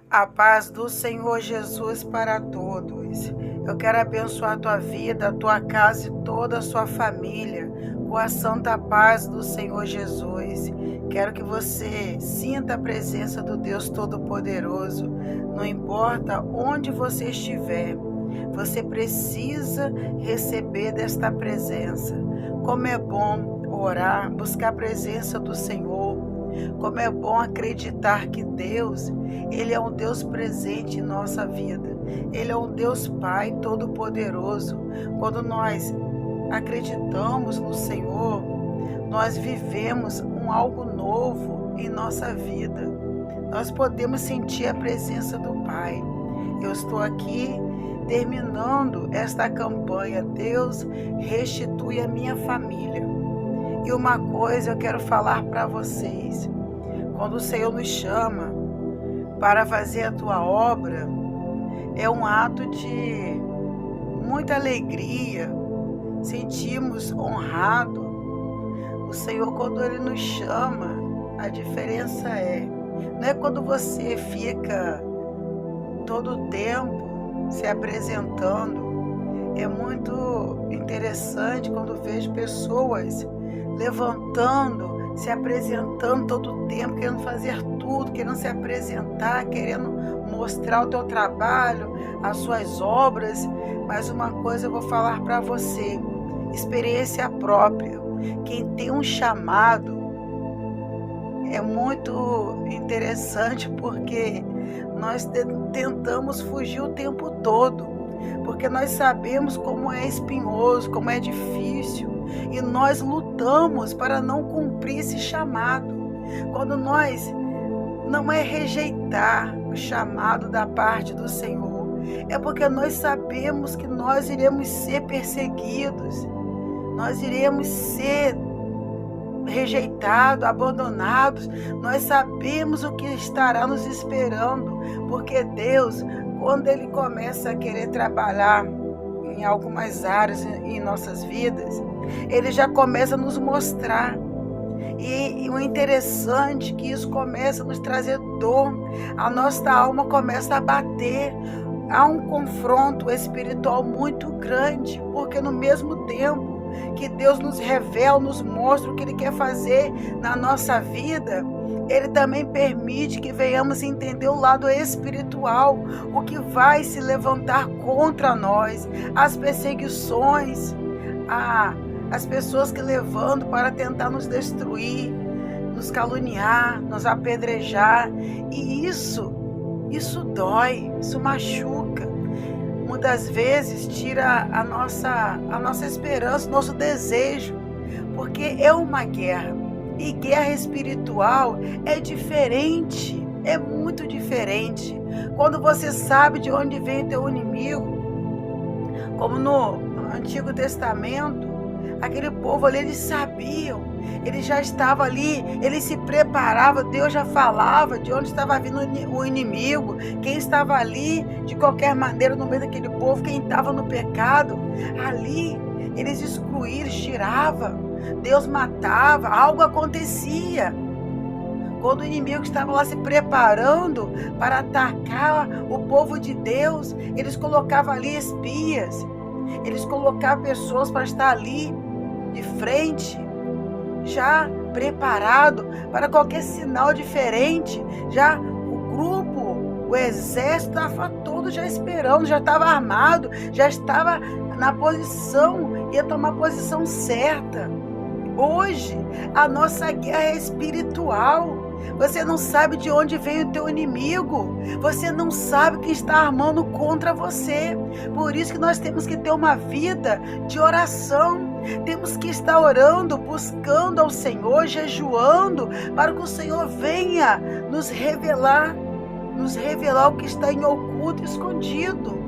A paz do Senhor Jesus para todos. Eu quero abençoar a tua vida, a tua casa e toda a sua família com a santa paz do Senhor Jesus. Quero que você sinta a presença do Deus Todo-Poderoso. Não importa onde você estiver, você precisa receber desta presença. Como é bom orar, buscar a presença do Senhor. Como é bom acreditar que Deus, Ele é um Deus presente em nossa vida. Ele é um Deus Pai Todo-Poderoso. Quando nós acreditamos no Senhor, nós vivemos algo novo em nossa vida. Nós podemos sentir a presença do Pai. Eu estou aqui terminando esta campanha. Deus restitui a minha família. E uma coisa eu quero falar para vocês. Quando o Senhor nos chama para fazer a tua obra, é um ato de muita alegria. Sentimos honrado. O Senhor, quando Ele nos chama, a diferença não é quando você fica todo o tempo se apresentando. É muito interessante quando vejo pessoas levantando, se apresentando todo o tempo, querendo fazer tudo, querendo se apresentar, querendo mostrar o teu trabalho, as suas obras. Mas uma coisa eu vou falar para você, experiência própria. Quem tem um chamado é muito interessante, porque nós tentamos fugir o tempo todo, porque nós sabemos como é espinhoso, como é difícil, e nós lutamos para não cumprir esse chamado. Quando nós não é rejeitar o chamado da parte do Senhor, é porque nós sabemos que nós iremos ser perseguidos, nós iremos ser rejeitados, abandonados. Nós sabemos o que estará nos esperando, porque Deus, quando Ele começa a querer trabalhar em algumas áreas em nossas vidas, Ele já começa a nos mostrar. E o interessante é que isso começa a nos trazer dor, a nossa alma começa a bater. Há um confronto espiritual muito grande, porque no mesmo tempo que Deus nos revela, nos mostra o que Ele quer fazer na nossa vida, Ele também permite que venhamos entender o lado espiritual, o que vai se levantar contra nós, as perseguições, as pessoas que levantam para tentar nos destruir, nos caluniar, nos apedrejar. E isso dói, isso machuca. Muitas vezes tira a nossa esperança, nosso desejo, porque é uma guerra. E guerra espiritual é diferente, é muito diferente. Quando você sabe de onde vem o teu inimigo, como no Antigo Testamento, aquele povo ali, eles sabiam, eles já estavam ali, eles se preparavam, Deus já falava de onde estava vindo o inimigo, quem estava ali, de qualquer maneira, no meio daquele povo, quem estava no pecado, ali, eles excluíram, tiravam, Deus matava, algo acontecia. Quando o inimigo estava lá se preparando para atacar o povo de Deus, eles colocavam ali espias, eles colocavam pessoas para estar ali de frente, já preparado para qualquer sinal diferente. Já o grupo, o exército estava todo já esperando, já estava armado, já estava na posição, ia tomar a posição certa. Hoje, a nossa guerra é espiritual. Você não sabe de onde veio o teu inimigo. Você não sabe quem está armando contra você. Por isso que nós temos que ter uma vida de oração. Temos que estar orando, buscando ao Senhor, jejuando, para que o Senhor venha nos revelar o que está em oculto, escondido.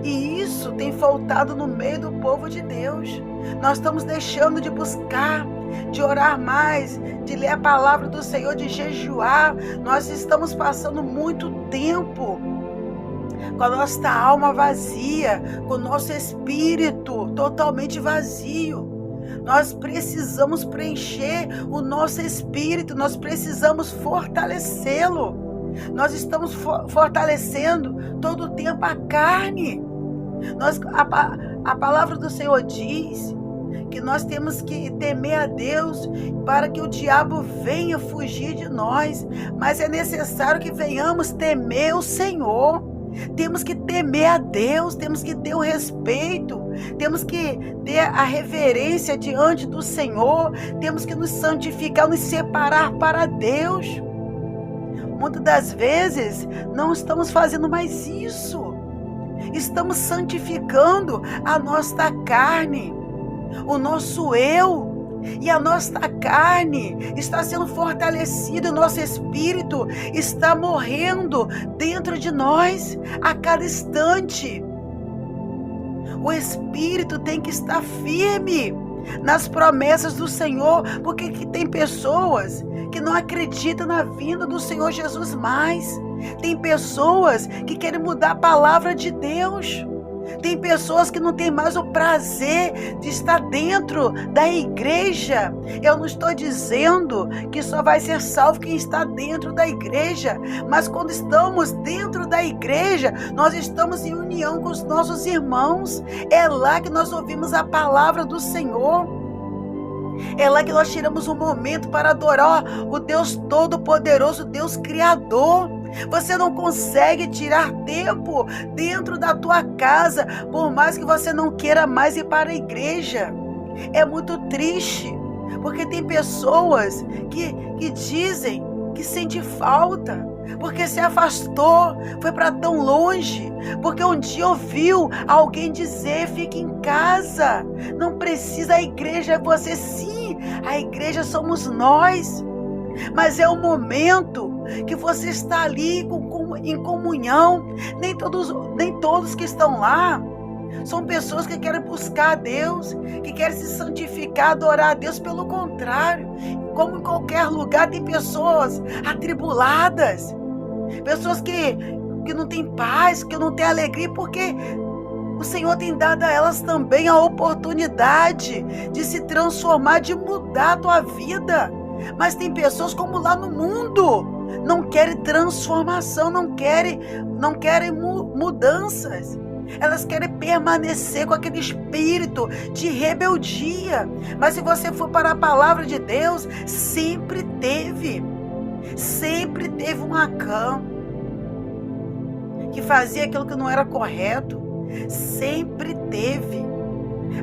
E isso tem faltado no meio do povo de Deus. Nós estamos deixando de buscar, de orar mais, de ler a palavra do Senhor, de jejuar. Nós estamos passando muito tempo com a nossa alma vazia, com o nosso espírito totalmente vazio. Nós precisamos preencher o nosso espírito, nós precisamos fortalecê-lo. Nós estamos fortalecendo todo o tempo a carne. A palavra do Senhor diz que nós temos que temer a Deus para que o diabo venha fugir de nós. Mas é necessário que venhamos temer o Senhor. Temos que temer a Deus, temos que ter o respeito, temos que ter a reverência diante do Senhor, temos que nos santificar, nos separar para Deus. Muitas das vezes não estamos fazendo mais isso. Estamos santificando a nossa carne, o nosso eu. E a nossa carne está sendo fortalecida, o nosso espírito está morrendo dentro de nós a cada instante. O espírito tem que estar firme nas promessas do Senhor, porque tem pessoas que não acreditam na vinda do Senhor Jesus mais. Tem pessoas que querem mudar a palavra de Deus. Tem pessoas que não têm mais o prazer de estar dentro da igreja. Eu não estou dizendo que só vai ser salvo quem está dentro da igreja, mas quando estamos dentro da igreja, nós estamos em união com os nossos irmãos. É lá que nós ouvimos a palavra do Senhor. É lá que nós tiramos um momento para adorar o Deus Todo-Poderoso, Deus Criador. Você não consegue tirar tempo dentro da tua casa, por mais que você não queira mais ir para a igreja. É muito triste, porque tem pessoas que dizem que sente falta, porque se afastou, foi para tão longe, porque um dia ouviu alguém dizer: fique em casa, não precisa, a igreja é você. Sim, a igreja somos nós, mas é o momento que você está ali em comunhão. Nem todos que estão lá são pessoas que querem buscar a Deus, que querem se santificar, adorar a Deus. Pelo contrário, como em qualquer lugar, tem pessoas atribuladas, pessoas que não têm paz, que não têm alegria, porque o Senhor tem dado a elas também a oportunidade de se transformar, de mudar a tua vida. Mas tem pessoas como lá no mundo, não querem transformação, não querem mudanças. Elas querem permanecer com aquele espírito de rebeldia. Mas se você for para a palavra de Deus, sempre teve um Acã que fazia aquilo que não era correto. Sempre teve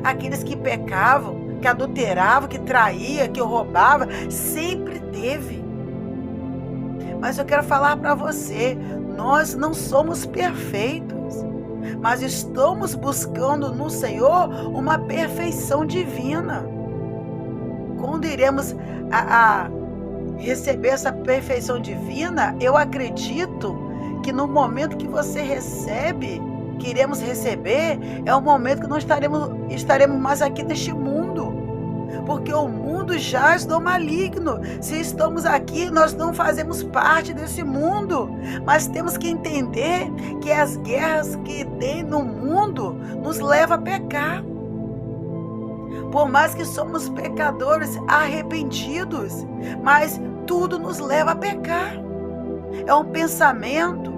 aqueles que pecavam, que adulteravam, que traía, que roubava. Sempre teve. Mas eu quero falar para você, nós não somos perfeitos, mas estamos buscando no Senhor uma perfeição divina. Quando iremos a receber essa perfeição divina, eu acredito que no momento que você recebe, que iremos receber, é o momento que nós estaremos mais aqui neste mundo. Porque o mundo jaz do maligno. Se estamos aqui, nós não fazemos parte desse mundo. Mas temos que entender que as guerras que tem no mundo nos levam a pecar. Por mais que somos pecadores arrependidos, mas tudo nos leva a pecar. É um pensamento,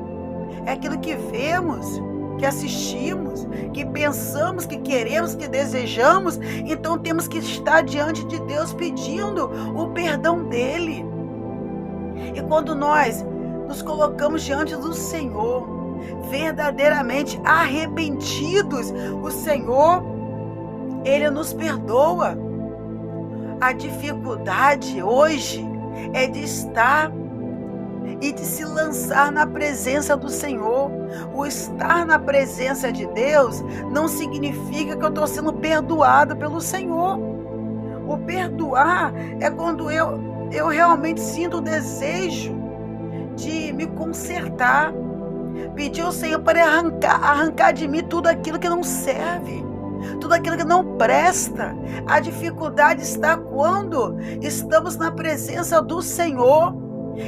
é aquilo que vemos, que assistimos, que pensamos, que queremos, que desejamos. Então temos que estar diante de Deus pedindo o perdão dele. E quando nós nos colocamos diante do Senhor, verdadeiramente arrependidos, o Senhor, Ele nos perdoa. A dificuldade hoje é de estar e de se lançar na presença do Senhor. O estar na presença de Deus não significa que eu estou sendo perdoado pelo Senhor. O perdoar é quando eu realmente sinto o desejo de me consertar, pedir ao Senhor para arrancar de mim tudo aquilo que não serve, tudo aquilo que não presta. A dificuldade está quando estamos na presença do Senhor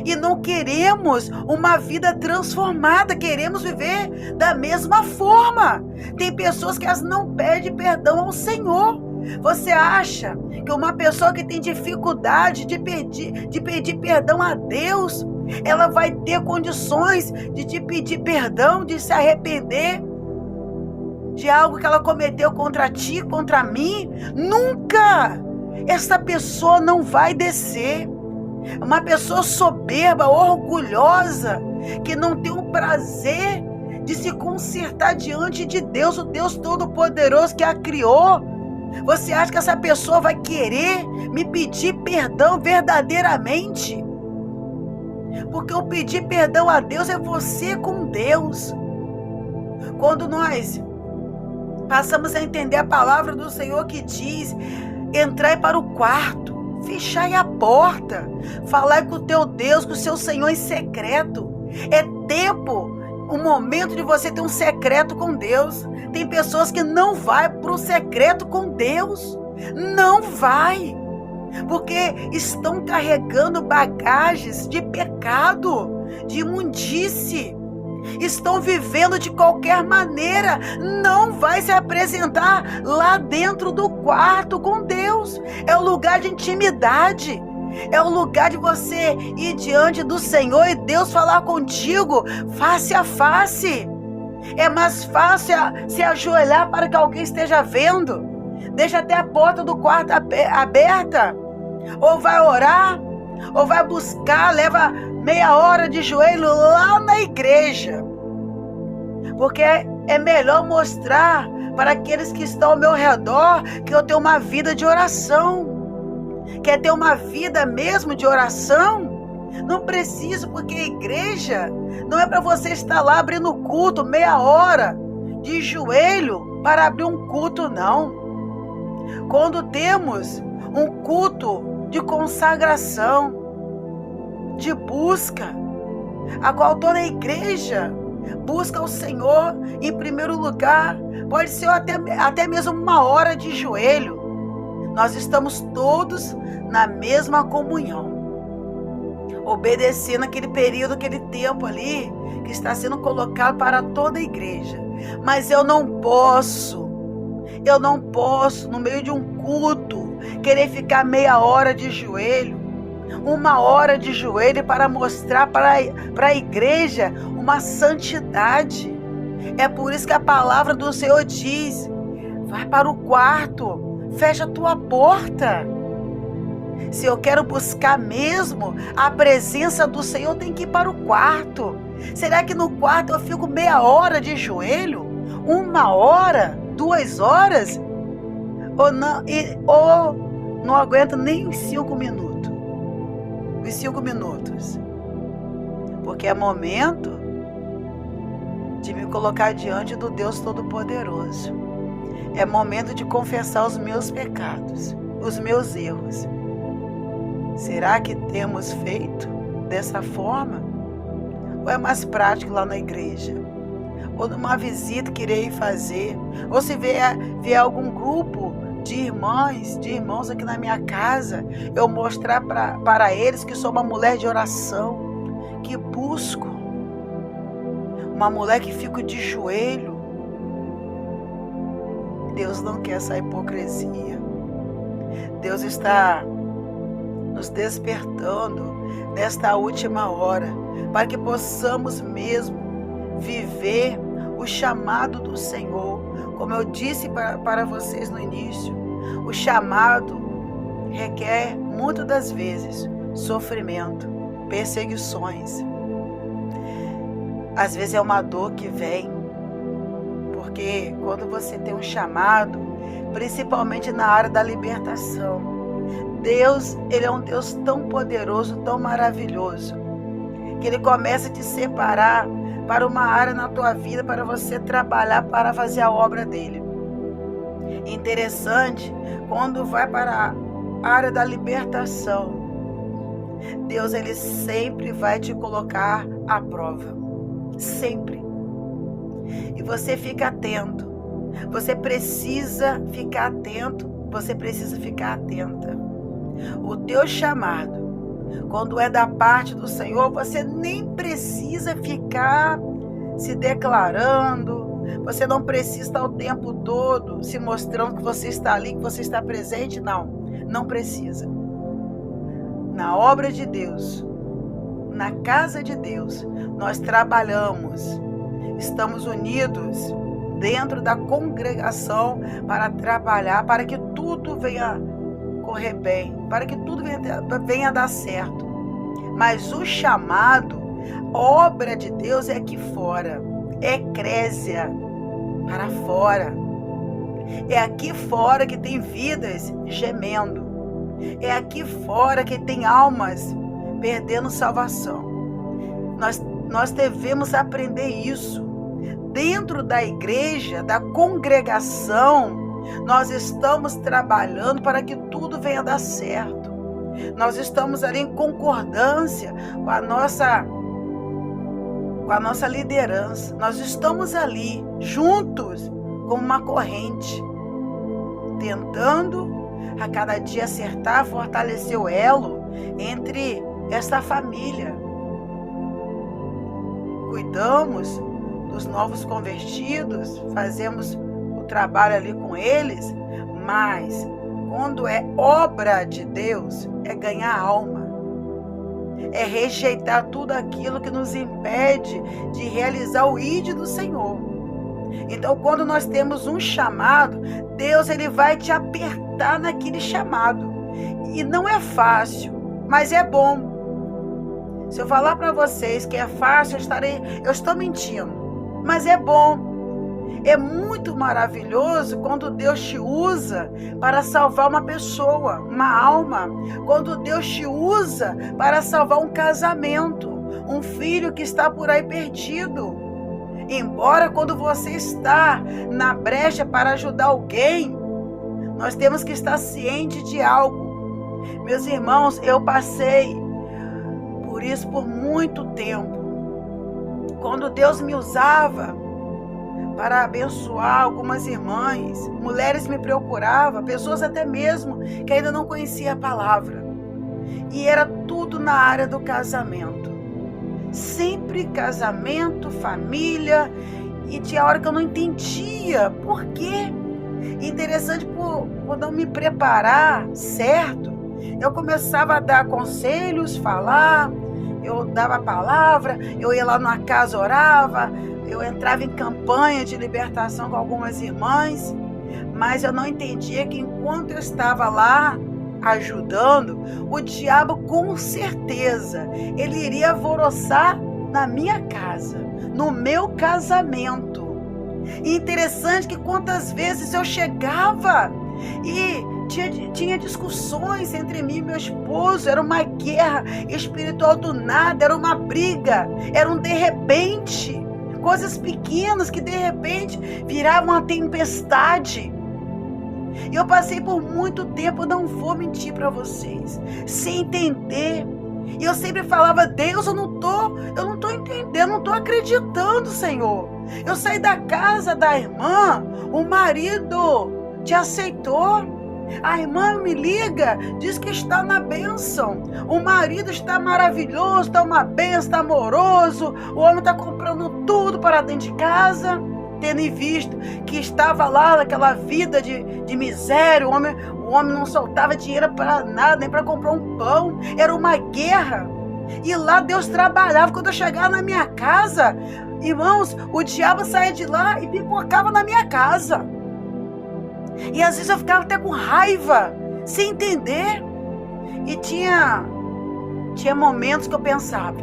e não queremos uma vida transformada, queremos viver da mesma forma. Tem pessoas que elas não pedem perdão ao Senhor. Você acha que uma pessoa que tem dificuldade de pedir perdão a Deus, Ela vai ter condições de te pedir perdão, de se arrepender de algo que ela cometeu contra ti, contra mim? Nunca! Essa pessoa não vai descer. Uma pessoa soberba, orgulhosa, que não tem o prazer de se consertar diante de Deus, o Deus Todo-Poderoso que a criou. Você acha que essa pessoa vai querer me pedir perdão verdadeiramente? Porque o pedir perdão a Deus é você com Deus. Quando nós passamos a entender a palavra do Senhor que diz: entrai para o quarto, fechai a porta, falai com o teu Deus, com o seu Senhor em secreto. É tempo, um momento de você ter um secreto com Deus. Tem pessoas que não vai para o secreto com Deus. Não vai. Porque estão carregando bagagens de pecado, de imundície. Estão vivendo de qualquer maneira. Não vai se apresentar lá dentro do quarto com Deus. É o lugar de intimidade. É o lugar de você ir diante do Senhor e Deus falar contigo face a face. É mais fácil se ajoelhar para que alguém esteja vendo. Deixa até a porta do quarto aberta. Ou vai orar, ou vai buscar, leva meia hora de joelho lá na igreja. Porque é melhor mostrar para aqueles que estão ao meu redor que eu tenho uma vida de oração. Quer ter uma vida mesmo de oração? Não preciso, porque a igreja não é para você estar lá abrindo culto meia hora de joelho para abrir um culto, não. Quando temos um culto de consagração, de busca, a qual toda a igreja busca o Senhor em primeiro lugar, pode ser até mesmo uma hora de joelho. Nós estamos todos na mesma comunhão, obedecendo aquele período, aquele tempo ali que está sendo colocado para toda a igreja. Mas eu não posso, no meio de um culto, querer ficar meia hora de joelho, uma hora de joelho para mostrar para a igreja uma santidade. É por isso que a palavra do Senhor diz: vai para o quarto, fecha a tua porta. Se eu quero buscar mesmo a presença do Senhor, eu tenho que ir para o quarto. Será que no quarto eu fico meia hora de joelho? Uma hora? 2 horas? Ou não aguento nem os 5 minutos? Os 5 minutos. Porque é momento de me colocar diante do Deus Todo-Poderoso. É momento de confessar os meus pecados, os meus erros. Será que temos feito dessa forma? Ou é mais prático lá na igreja? Ou numa visita que irei fazer? Ou se vier algum grupo de irmãs, de irmãos aqui na minha casa, eu mostrar para eles que sou uma mulher de oração, que busco, uma mulher que fico de joelho. Deus não quer essa hipocrisia. Deus está nos despertando nesta última hora, para que possamos mesmo viver o chamado do Senhor. Como eu disse para vocês no início, o chamado requer muitas das vezes sofrimento, perseguições. Às vezes é uma dor que vem, porque quando você tem um chamado, principalmente na área da libertação, Deus, Ele é um Deus tão poderoso, tão maravilhoso, que Ele começa a te separar para uma área na tua vida, para você trabalhar, para fazer a obra dEle. Interessante, quando vai para a área da libertação, Deus, Ele sempre vai te colocar à prova. Sempre. E você fica atento. Você precisa ficar atento. Você precisa ficar atenta. O teu chamado, quando é da parte do Senhor, você nem precisa ficar se declarando. Você não precisa estar o tempo todo se mostrando que você está ali, que você está presente. Não precisa. Na obra de Deus, na casa de Deus, nós trabalhamos, estamos unidos dentro da congregação para trabalhar, para que tudo venha correr bem, para que tudo venha dar certo. Mas o chamado, obra de Deus é aqui fora, é eclésia, para fora. É aqui fora que tem vidas gemendo. É aqui fora que tem almas perdendo salvação. Nós devemos aprender isso. Dentro da igreja, da congregação, nós estamos trabalhando para que tudo venha dar certo. Nós estamos ali em concordância com a nossa liderança. Nós estamos ali juntos como uma corrente, tentando a cada dia acertar, fortalecer o elo entre esta família. Cuidamos dos novos convertidos, fazemos o trabalho ali com eles, mas quando é obra de Deus, é ganhar alma, é rejeitar tudo aquilo que nos impede de realizar o ID do Senhor. Então, quando nós temos um chamado, Deus ele vai te apertar naquele chamado. E não é fácil, mas é bom. Se eu falar para vocês que é fácil, eu estou mentindo. Mas é bom. É muito maravilhoso quando Deus te usa para salvar uma pessoa, uma alma. Quando Deus te usa para salvar um casamento, um filho que está por aí perdido. Embora quando você está na brecha para ajudar alguém, nós temos que estar ciente de algo. Meus irmãos, eu passei por isso por muito tempo. Quando Deus me usava para abençoar algumas irmãs, mulheres me procuravam, pessoas até mesmo que ainda não conheciam a palavra. E era tudo na área do casamento. Sempre casamento, família, e tinha hora que eu não entendia por quê. Interessante, por não me preparar certo, eu começava a dar conselhos, falar, eu dava a palavra, eu ia lá numa casa, orava, eu entrava em campanha de libertação com algumas irmãs, mas eu não entendia que enquanto eu estava lá ajudando, o diabo com certeza, ele iria alvoroçar na minha casa, no meu casamento. E interessante que quantas vezes eu chegava e tinha discussões entre mim e meu esposo, era uma guerra espiritual do nada, era uma briga, era um de repente, coisas pequenas que de repente viravam uma tempestade. E eu passei por muito tempo, não vou mentir para vocês, sem entender. E eu sempre falava, Deus, eu não tô entendendo, não tô acreditando, Senhor. Eu saí da casa da irmã, o marido te aceitou. A irmã me liga, diz que está na bênção. O marido está maravilhoso, está uma bênção, está amoroso. O homem está comprando tudo para dentro de casa. Tendo visto que estava lá naquela vida de miséria, o homem não soltava dinheiro para nada, nem para comprar um pão, era uma guerra. E lá Deus trabalhava. Quando eu chegava na minha casa, irmãos, o diabo saía de lá e pipocava na minha casa. E às vezes eu ficava até com raiva, sem entender. E tinha momentos que eu pensava,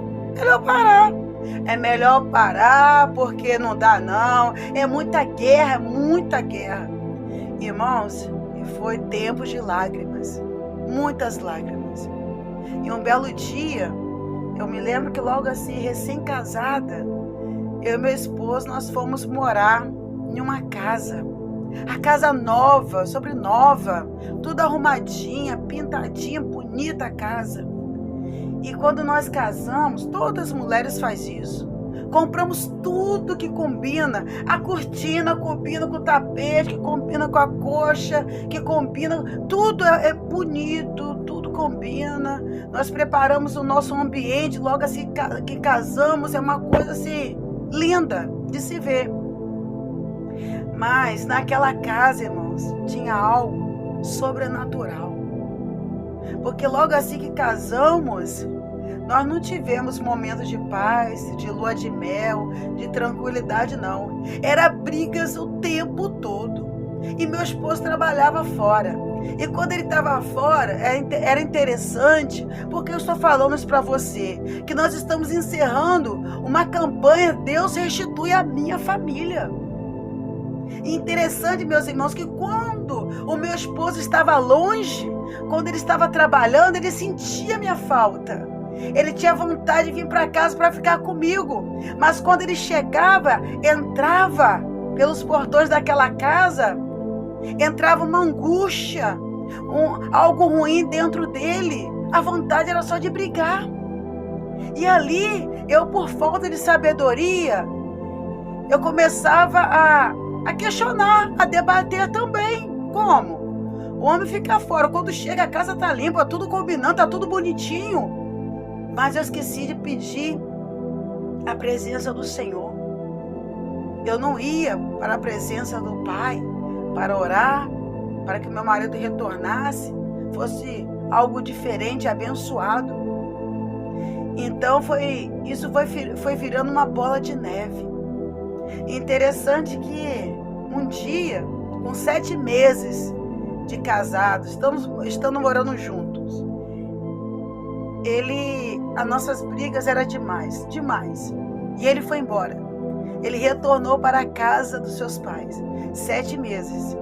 é melhor parar, porque não dá não, é muita guerra, Irmãos, e foi tempo de lágrimas, muitas lágrimas. E um belo dia, eu me lembro que logo assim, recém-casada, eu e meu esposo, nós fomos morar em uma casa. A casa nova, sobrenova, tudo arrumadinha, pintadinha, bonita a casa. E quando nós casamos, todas as mulheres fazem isso. Compramos tudo que combina. A cortina combina com o tapete, que combina com a coxa, que combina. Tudo é bonito, tudo combina. Nós preparamos o nosso ambiente, logo assim que casamos, é uma coisa assim, linda de se ver. Mas naquela casa, irmãos, tinha algo sobrenatural. Porque logo assim que casamos, Nós não tivemos momentos de paz, de lua de mel, de tranquilidade, não. Era brigas o tempo todo. E meu esposo trabalhava fora. E quando ele estava fora, era interessante, porque eu estou falando isso para você, que nós estamos encerrando uma campanha Deus restitui a minha família. E interessante, meus irmãos, que quando o meu esposo estava longe, quando ele estava trabalhando, ele sentia minha falta. Ele tinha vontade de vir para casa para ficar comigo. Mas quando ele chegava, entrava pelos portões daquela casa, entrava uma angústia, algo ruim dentro dele. A vontade era só de brigar. E ali, eu por falta de sabedoria, eu começava a questionar, a debater também. Como? O homem fica fora, quando chega a casa tá limpa, tudo combinando, tá tudo bonitinho. Mas eu esqueci de pedir a presença do Senhor. Eu não ia para a presença do Pai para orar, para que meu marido retornasse, fosse algo diferente, abençoado. Então isso foi virando uma bola de neve. Interessante que um dia, com 7 meses de casados, estando morando juntos, as nossas brigas eram demais. E ele foi embora. Ele retornou para a casa dos seus pais. 7 meses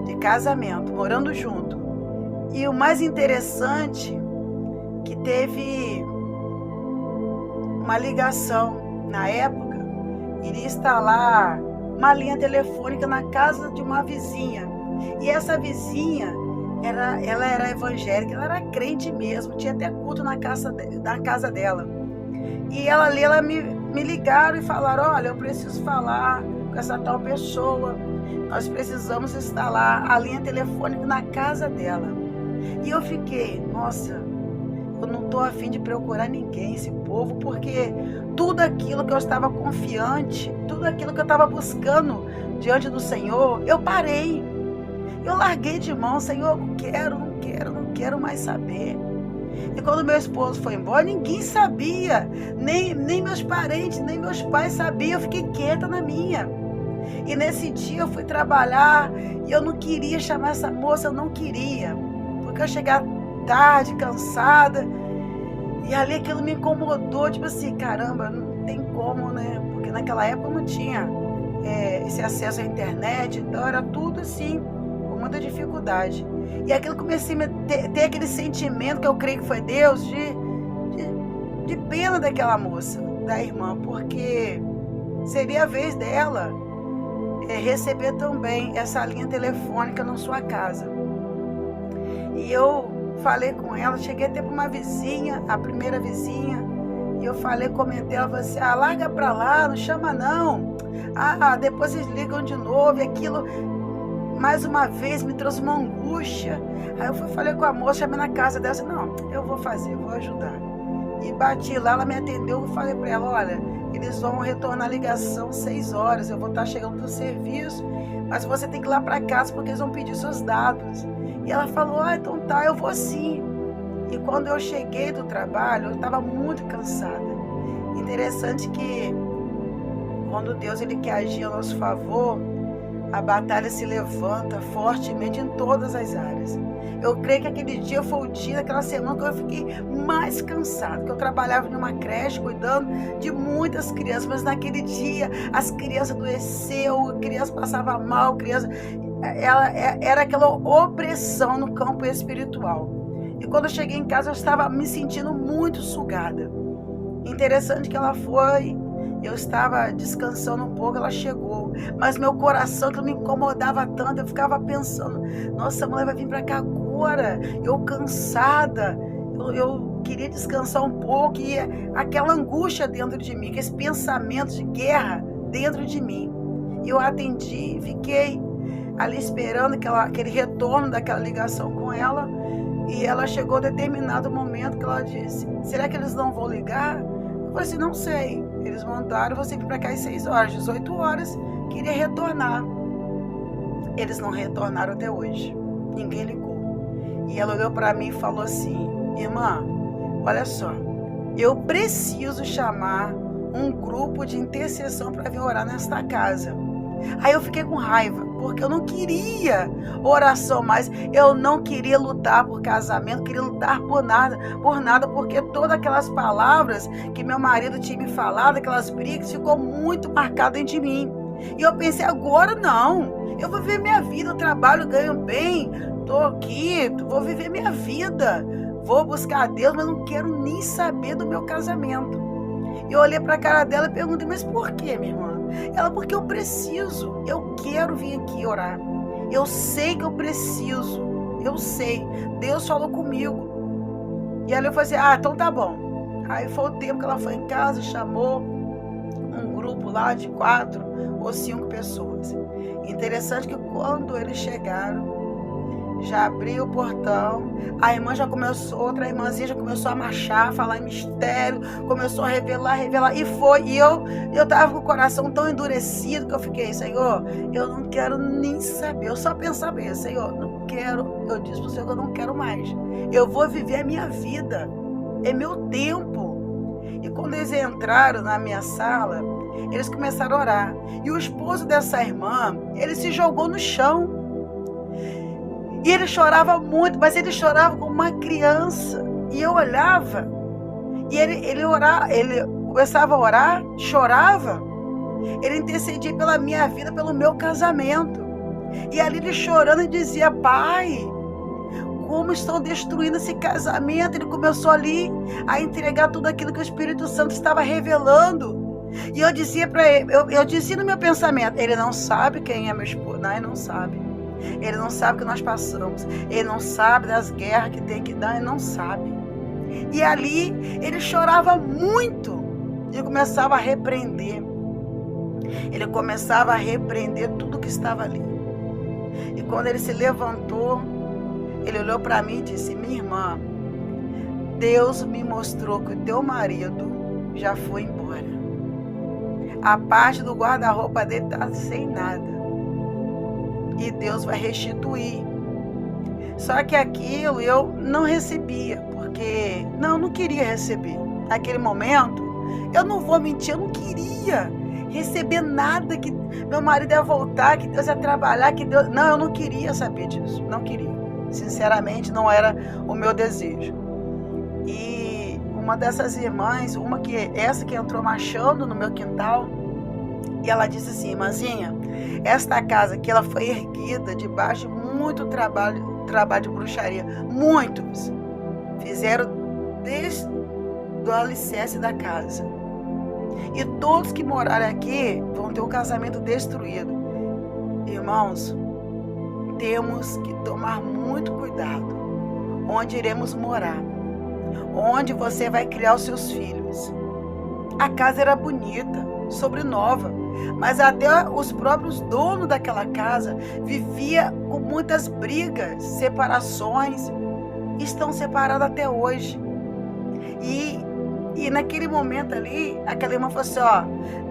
de casamento, morando junto. E o mais interessante, que teve uma ligação na época, iria instalar uma linha telefônica na casa de uma vizinha. E essa vizinha, ela era evangélica, ela era crente mesmo, tinha até culto na casa dela. E ela me ligaram e falaram: olha, eu preciso falar com essa tal pessoa, nós precisamos instalar a linha telefônica na casa dela. E eu fiquei, nossa, eu não estou a fim de procurar ninguém, esse povo, porque tudo aquilo que eu estava confiante, tudo aquilo que eu estava buscando diante do Senhor, eu parei. Eu larguei de mão. Senhor, não quero mais saber. E quando meu esposo foi embora, ninguém sabia, nem meus parentes, nem meus pais sabiam. Eu fiquei quieta na minha. E nesse dia eu fui trabalhar e eu não queria chamar essa moça, eu não queria, porque eu chegava tarde, cansada, e ali aquilo me incomodou, tipo assim, caramba, não tem como, né? Porque naquela época eu não tinha esse acesso à internet, então era tudo assim, com muita dificuldade. E aquilo comecei a ter aquele sentimento, que eu creio que foi Deus, de pena daquela moça, da irmã, porque seria a vez dela receber também essa linha telefônica na sua casa. E eu falei com ela, cheguei até para uma vizinha, a primeira vizinha, e eu comentei, ela falou assim: larga para lá, não chama não. Depois vocês ligam de novo, e aquilo, mais uma vez, me trouxe uma angústia. Aí eu falei com a moça, chamei na casa dela, assim, não, eu vou fazer, vou ajudar. E bati lá, ela me atendeu, eu falei para ela: olha, eles vão retornar a ligação 6 horas, eu vou estar chegando do serviço, mas você tem que ir lá para casa, porque eles vão pedir seus dados. E ela falou: então tá, eu vou sim. E quando eu cheguei do trabalho, eu estava muito cansada. Interessante que quando Deus ele quer agir a nosso favor, a batalha se levanta fortemente em todas as áreas. Eu creio que aquele dia foi o dia daquela semana que eu fiquei mais cansada, que eu trabalhava em uma creche cuidando de muitas crianças, mas naquele dia as crianças adoeceram, a criança passava mal, era aquela opressão no campo espiritual. E quando eu cheguei em casa, eu estava me sentindo muito sugada. Interessante que ela foi, eu estava descansando um pouco, ela chegou, mas meu coração, que me incomodava tanto, eu ficava pensando: nossa, a mulher vai vir para cá agora, eu cansada, eu queria descansar um pouco, e aquela angústia dentro de mim, aqueles pensamentos de guerra dentro de mim. Eu atendi, fiquei ali esperando aquele retorno daquela ligação com ela, e ela chegou a determinado momento que ela disse: será que eles não vão ligar? Eu falei assim: não sei, eles mandaram você vir para cá às 6 horas, 18 horas, queria retornar. Eles não retornaram até hoje, ninguém ligou. E ela olhou para mim e falou assim: irmã, olha só, eu preciso chamar um grupo de intercessão para vir orar nesta casa. Aí eu fiquei com raiva, porque eu não queria oração mais, eu não queria lutar por casamento, queria lutar por nada, porque todas aquelas palavras que meu marido tinha me falado, aquelas brigas, ficou muito marcado dentro de mim. E eu pensei, agora não, eu vou viver minha vida, eu trabalho, ganho bem, tô aqui, vou viver minha vida, vou buscar a Deus, mas não quero nem saber do meu casamento. Eu olhei para a cara dela e perguntei, mas por que, minha irmã? Ela, porque eu preciso, eu quero vir aqui orar. Eu sei que eu preciso, eu sei. Deus falou comigo. E aí eu falei assim, então tá bom. Aí foi o tempo que ela foi em casa, chamou um grupo lá de 4 ou 5 pessoas. Interessante que quando eles chegaram, já abriu o portão, a irmã já começou, outra irmãzinha já começou a marchar, falar em mistério, começou a revelar, e foi, e eu tava com o coração tão endurecido que eu fiquei, Senhor, eu não quero nem saber, eu só pensava isso, Senhor, não quero, eu disse pro Senhor que eu não quero mais, eu vou viver a minha vida, é meu tempo. E quando eles entraram na minha sala, eles começaram a orar, e o esposo dessa irmã, ele se jogou no chão. E ele chorava muito, mas ele chorava como uma criança. E eu olhava, e ele começava a orar, chorava. Ele intercedia pela minha vida, pelo meu casamento. E ali ele chorando e dizia, Pai, como estão destruindo esse casamento. Ele começou ali a entregar tudo aquilo que o Espírito Santo estava revelando. E eu dizia para ele, eu dizia no meu pensamento, ele não sabe quem é meu esposo. Não, ele não sabe. Ele não sabe o que nós passamos. Ele não sabe das guerras que tem que dar. Ele não sabe. E ali ele chorava muito. E começava a repreender. Ele começava a repreender tudo que estava ali. E quando ele se levantou, ele olhou para mim e disse, minha irmã, Deus me mostrou que o teu marido já foi embora. A parte do guarda-roupa dele está sem nada. E Deus vai restituir. Só que aquilo eu não recebia, porque não queria receber. Naquele momento, eu não vou mentir, eu não queria receber nada, que meu marido ia voltar, que Deus ia trabalhar, que Deus... Não, eu não queria saber disso, não queria. Sinceramente, não era o meu desejo. E uma dessas irmãs, essa que entrou marchando no meu quintal, e ela disse assim, irmãzinha, esta casa aqui, ela foi erguida debaixo de muito trabalho de bruxaria. Muitos fizeram desde o alicerce da casa. E todos que morarem aqui vão ter o casamento destruído. Irmãos, temos que tomar muito cuidado onde iremos morar, onde você vai criar os seus filhos. A casa era bonita, sobrenova, mas até os próprios donos daquela casa viviam com muitas brigas, separações, estão separados até hoje. E naquele momento ali, aquela irmã falou assim,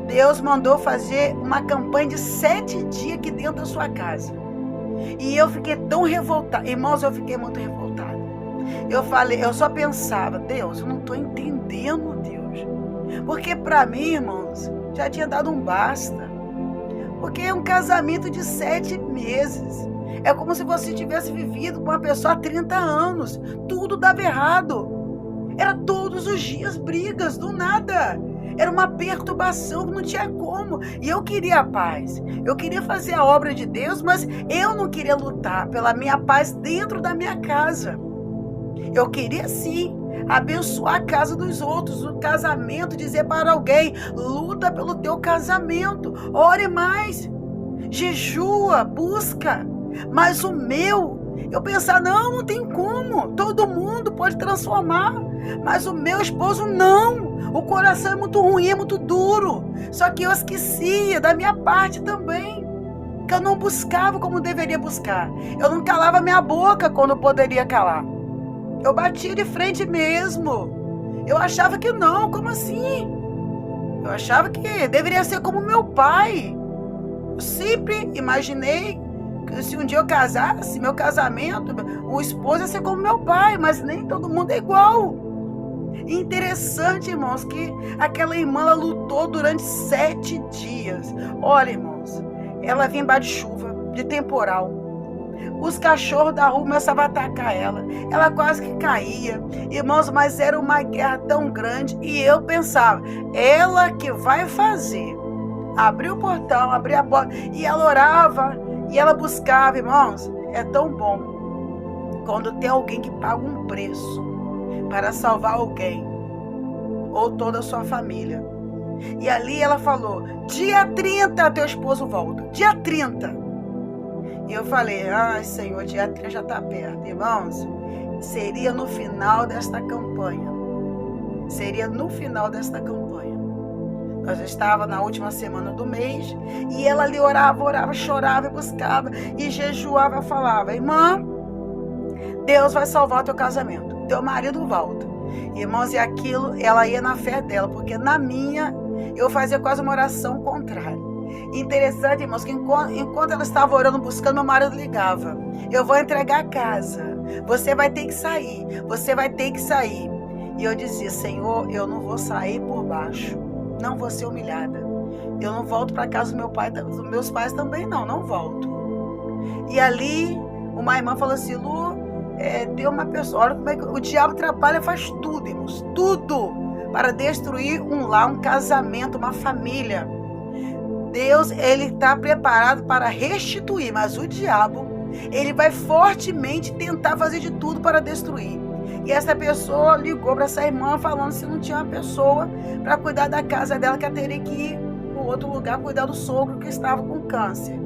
Deus mandou fazer uma campanha de 7 dias aqui dentro da sua casa. E eu fiquei tão revoltada, irmãos, eu fiquei muito revoltada. Eu só pensava, Deus, eu não estou entendendo, Deus. Porque para mim, irmãos, já tinha dado um basta. Porque é um casamento de 7 meses. É como se você tivesse vivido com uma pessoa há 30 anos. Tudo dava errado. Era todos os dias brigas, do nada. Era uma perturbação, não tinha como. E eu queria a paz. Eu queria fazer a obra de Deus, mas eu não queria lutar pela minha paz dentro da minha casa. Eu queria sim abençoar a casa dos outros, o casamento, dizer para alguém, luta pelo teu casamento, ore mais, jejua, busca, mas o meu, eu pensar, não tem como, todo mundo pode transformar, mas o meu esposo não, o coração é muito ruim, é muito duro, só que eu esquecia da minha parte também, que eu não buscava como deveria buscar, eu não calava minha boca quando poderia calar. Eu batia de frente mesmo. Eu achava que não, como assim? Eu achava que deveria ser como meu pai. Eu sempre imaginei que se um dia eu casasse, meu casamento, o esposo ia ser como meu pai, mas nem todo mundo é igual. Interessante, irmãos, que aquela irmã ela lutou durante 7 dias. Olha, irmãos, ela vinha embaixo de chuva, de temporal. Os cachorros da rua começavam a atacar ela. Ela quase que caía. Irmãos, mas era uma guerra tão grande. E eu pensava, ela que vai fazer. Abrir o portão, abrir a porta. E ela orava, e ela buscava, irmãos. É tão bom quando tem alguém que paga um preço para salvar alguém, ou toda a sua família. E ali ela falou, dia 30 teu esposo volta, dia 30. E eu falei, ai Senhor, dia 30 já está perto. Irmãos, seria no final desta campanha. Seria no final desta campanha. Nós estávamos na última semana do mês, e ela ali orava, chorava e buscava, e jejuava, falava, irmã, Deus vai salvar o teu casamento, teu marido volta. Irmãos, e aquilo, ela ia na fé dela, porque na minha, eu fazia quase uma oração contrária. Interessante, irmãos, que enquanto ela estava orando, buscando, meu marido ligava. Eu vou entregar a casa, você vai ter que sair, você vai ter que sair. E eu dizia, Senhor, eu não vou sair por baixo, não vou ser humilhada. Eu não volto para casa do meu pai, dos meus pais também não volto. E ali, uma irmã falou assim, Lu, tem uma pessoa, olha como é que o diabo trabalha, faz tudo, irmãos, tudo para destruir um lar, um casamento, uma família. Deus, ele está preparado para restituir, mas o diabo, ele vai fortemente tentar fazer de tudo para destruir. E essa pessoa ligou para essa irmã falando se não tinha uma pessoa para cuidar da casa dela, que ela teria que ir para outro lugar cuidar do sogro que estava com câncer.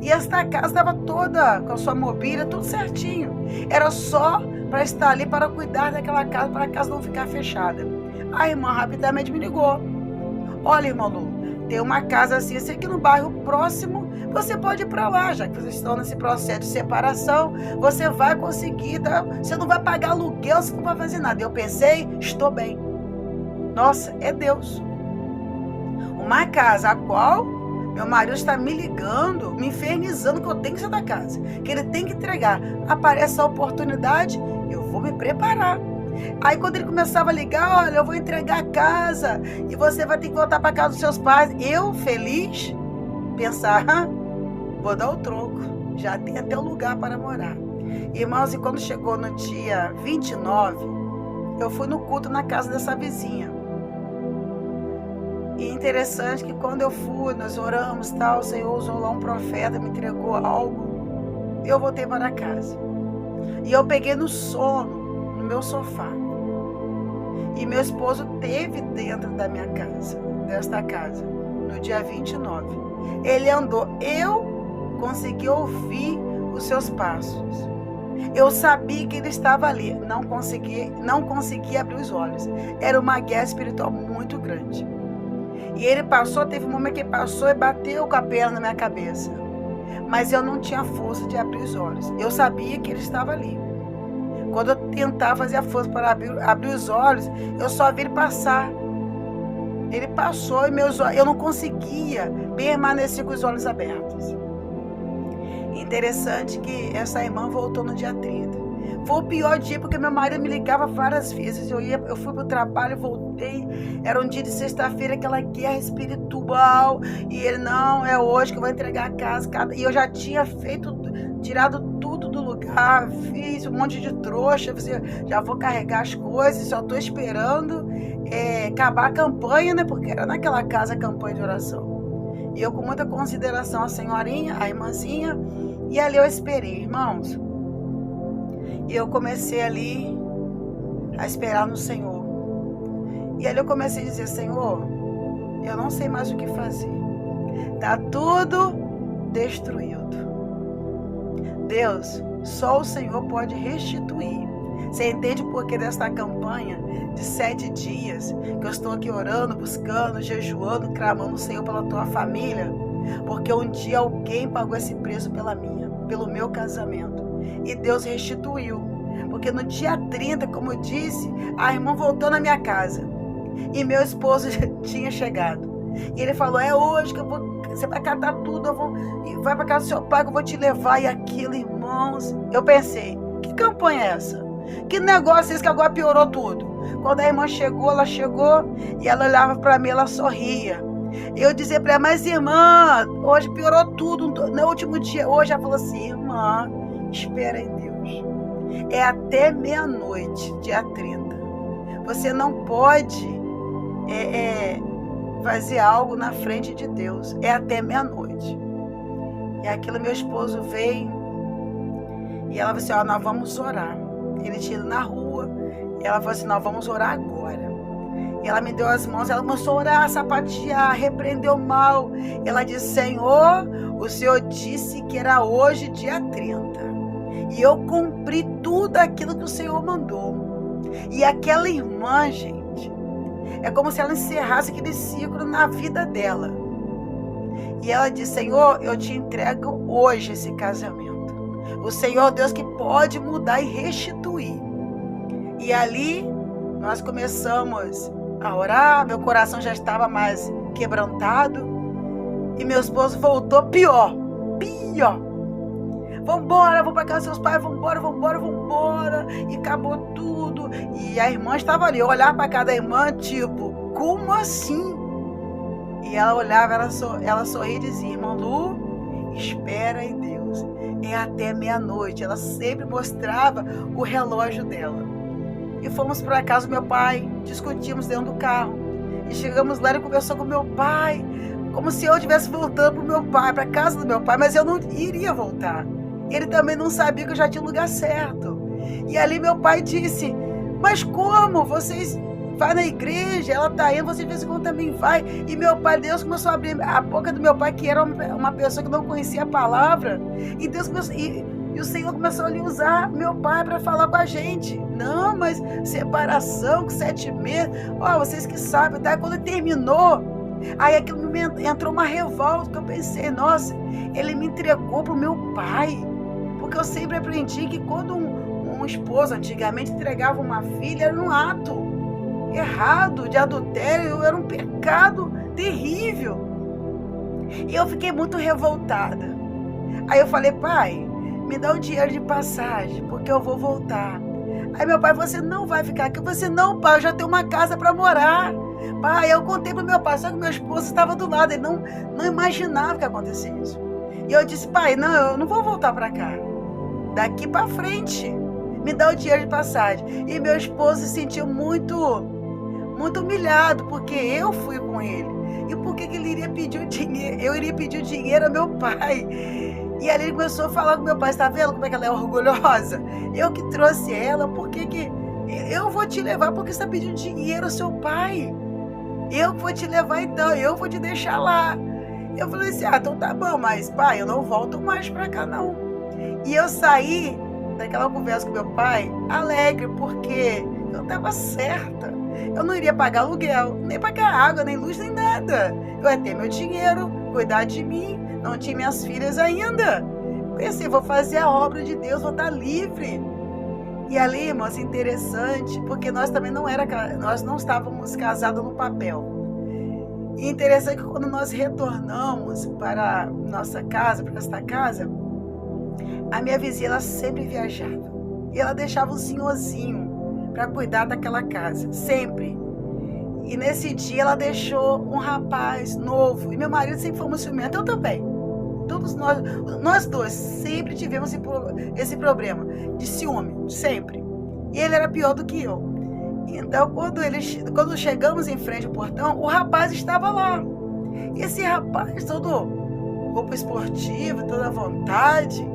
E esta casa estava toda com a sua mobília, tudo certinho. Era só para estar ali para cuidar daquela casa, para a casa não ficar fechada. A irmã rapidamente me ligou. Olha, irmã Lu, tem uma casa assim aqui no bairro próximo, você pode ir para lá, já que vocês estão nesse processo de separação, você vai conseguir, você não vai pagar aluguel, você não vai fazer nada. Eu pensei, estou bem. Nossa, é Deus. Uma casa a qual meu marido está me ligando, me infernizando que eu tenho que sair da casa, que ele tem que entregar. Aparece a oportunidade, eu vou me preparar. Aí quando ele começava a ligar, olha, eu vou entregar a casa e você vai ter que voltar para casa dos seus pais. Eu, feliz, pensar, vou dar o troco, já tem até um lugar para morar. Irmãos, e quando chegou no dia 29, eu fui no culto na casa dessa vizinha. E interessante que quando eu fui, nós oramos, tal, o Senhor usou lá um profeta, me entregou algo, eu voltei para casa. E eu peguei no sono, no meu sofá. E meu esposo teve dentro da minha casa, desta casa, no dia 29. Ele andou, eu consegui ouvir os seus passos. Eu sabia que ele estava ali, não consegui abrir os olhos. Era uma guerra espiritual muito grande. E ele passou, teve um momento que ele passou e bateu com a perna na minha cabeça. Mas eu não tinha força de abrir os olhos. Eu sabia que ele estava ali. Quando eu tentava fazer a força para abrir os olhos, eu só vi ele passar. Ele passou e meus olhos, eu não conseguia permanecer com os olhos abertos. Interessante que essa irmã voltou no dia 30. Foi o pior dia, porque meu marido me ligava várias vezes. Eu fui para o trabalho, voltei. Era um dia de sexta-feira, aquela guerra espiritual. E ele, não, é hoje que eu vou entregar a casa. E eu já tinha tirado tudo do lugar. Fiz um monte de trouxa. Já vou carregar as coisas, só estou esperando acabar a campanha, né? Porque era naquela casa a campanha de oração. E eu com muita consideração a senhorinha, a irmãzinha. E ali eu esperei, irmãos. E eu comecei ali a esperar no Senhor. E ali eu comecei a dizer, Senhor, eu não sei mais o que fazer. Está tudo destruído. Deus, só o Senhor pode restituir. Você entende o porquê desta campanha de 7 dias, que eu estou aqui orando, buscando, jejuando, clamando o Senhor pela tua família? Porque um dia alguém pagou esse preço pelo meu casamento. E Deus restituiu. Porque no dia 30, como eu disse, a irmã voltou na minha casa. E meu esposo já tinha chegado. E ele falou, é hoje que eu vou, você vai catar tudo, vai para casa do seu pai que eu vou te levar. E aquilo, irmãos, eu pensei, que campanha é essa? Que negócio é esse que agora piorou tudo? quando a irmã chegou, ela chegou e ela olhava para mim, ela sorria. Eu dizia para ela, mas irmã, hoje piorou tudo. No último dia, hoje ela falou assim, irmã, espera em Deus. É até meia-noite, dia 30. Você não pode fazer algo na frente de Deus. É até meia-noite. E aquilo meu esposo veio e ela falou assim, ó, nós vamos orar. Ele tinha ido na rua e ela falou assim, nós vamos orar agora. E ela me deu as mãos, ela começou a orar, sapatear, repreender o mal. Ela disse, Senhor, o Senhor disse que era hoje dia 30. E eu cumpri tudo aquilo que o Senhor mandou. E aquela irmã, gente, é como se ela encerrasse aquele ciclo na vida dela. E ela disse, Senhor, eu te entrego hoje esse casamento. O Senhor, Deus, que pode mudar e restituir. E ali nós começamos a orar, meu coração já estava mais quebrantado. E meu esposo voltou pior. Vambora, vamos para casa dos seus pais, vambora. E acabou tudo. E a irmã estava ali, eu olhava para cada irmã, tipo, como assim? E ela olhava, ela sorria e dizia, irmã Lu, espera em Deus. É até meia-noite. Ela sempre mostrava o relógio dela. E fomos para a casa do meu pai, discutimos dentro do carro. E chegamos lá e ele conversou com meu pai, como se eu estivesse voltando para o meu pai, para a casa do meu pai, mas eu não iria voltar. Ele também não sabia que eu já tinha o lugar certo. E ali meu pai disse, mas como? Vocês vai na igreja, ela está indo, você de vez em quando também vai. E meu pai, Deus começou a abrir a boca do meu pai, que era uma pessoa que não conhecia a palavra. E Deus começou, e o Senhor começou a usar meu pai para falar com a gente. Não, mas separação, 7 meses. Ó, vocês que sabem, tá? Quando terminou, aí aquele momento entrou uma revolta, que eu pensei, nossa, ele me entregou pro meu pai. Porque eu sempre aprendi que quando um esposo antigamente entregava uma filha, era um ato errado, de adultério, era um pecado terrível. E eu fiquei muito revoltada. Aí eu falei, pai, me dá o dinheiro de passagem, porque eu vou voltar. Aí meu pai, você não vai ficar aqui. Você não, pai, eu já tenho uma casa para morar. Pai, eu contei pro meu pai, só que meu esposo estava do lado, ele não imaginava que acontecia isso. E eu disse, pai, não, eu não vou voltar para cá. Daqui para frente, me dá o dinheiro de passagem. E meu esposo se sentiu muito humilhado, porque eu fui com ele. E por que ele iria pedir o dinheiro? Eu iria pedir o dinheiro ao meu pai. E ali ele começou a falar com meu pai, está vendo como é que ela é orgulhosa? Eu que trouxe ela, por que eu vou te levar porque você está pedindo dinheiro ao seu pai? Eu vou te levar então, eu vou te deixar lá. Eu falei assim, então tá bom, mas pai, eu não volto mais pra cá não. E eu saí daquela conversa com meu pai alegre, porque eu estava certa. Eu não iria pagar aluguel, nem pagar água, nem luz, nem nada. Eu ia ter meu dinheiro, cuidar de mim, não tinha minhas filhas ainda. Pensei, vou fazer a obra de Deus, vou estar livre. E ali, irmãos, interessante, porque nós também nós não estávamos casados no papel. E interessante que quando nós retornamos para nossa casa, para esta casa, a minha vizinha, ela sempre viajava. E ela deixava um senhorzinho para cuidar daquela casa, sempre. E nesse dia ela deixou um rapaz novo. E meu marido sempre foi muito ciumento, eu também. Todos nós dois sempre tivemos esse problema de ciúme, sempre. E ele era pior do que eu. Então, quando chegamos em frente ao portão, o rapaz estava lá. E esse rapaz, todo roupa esportiva, toda à vontade.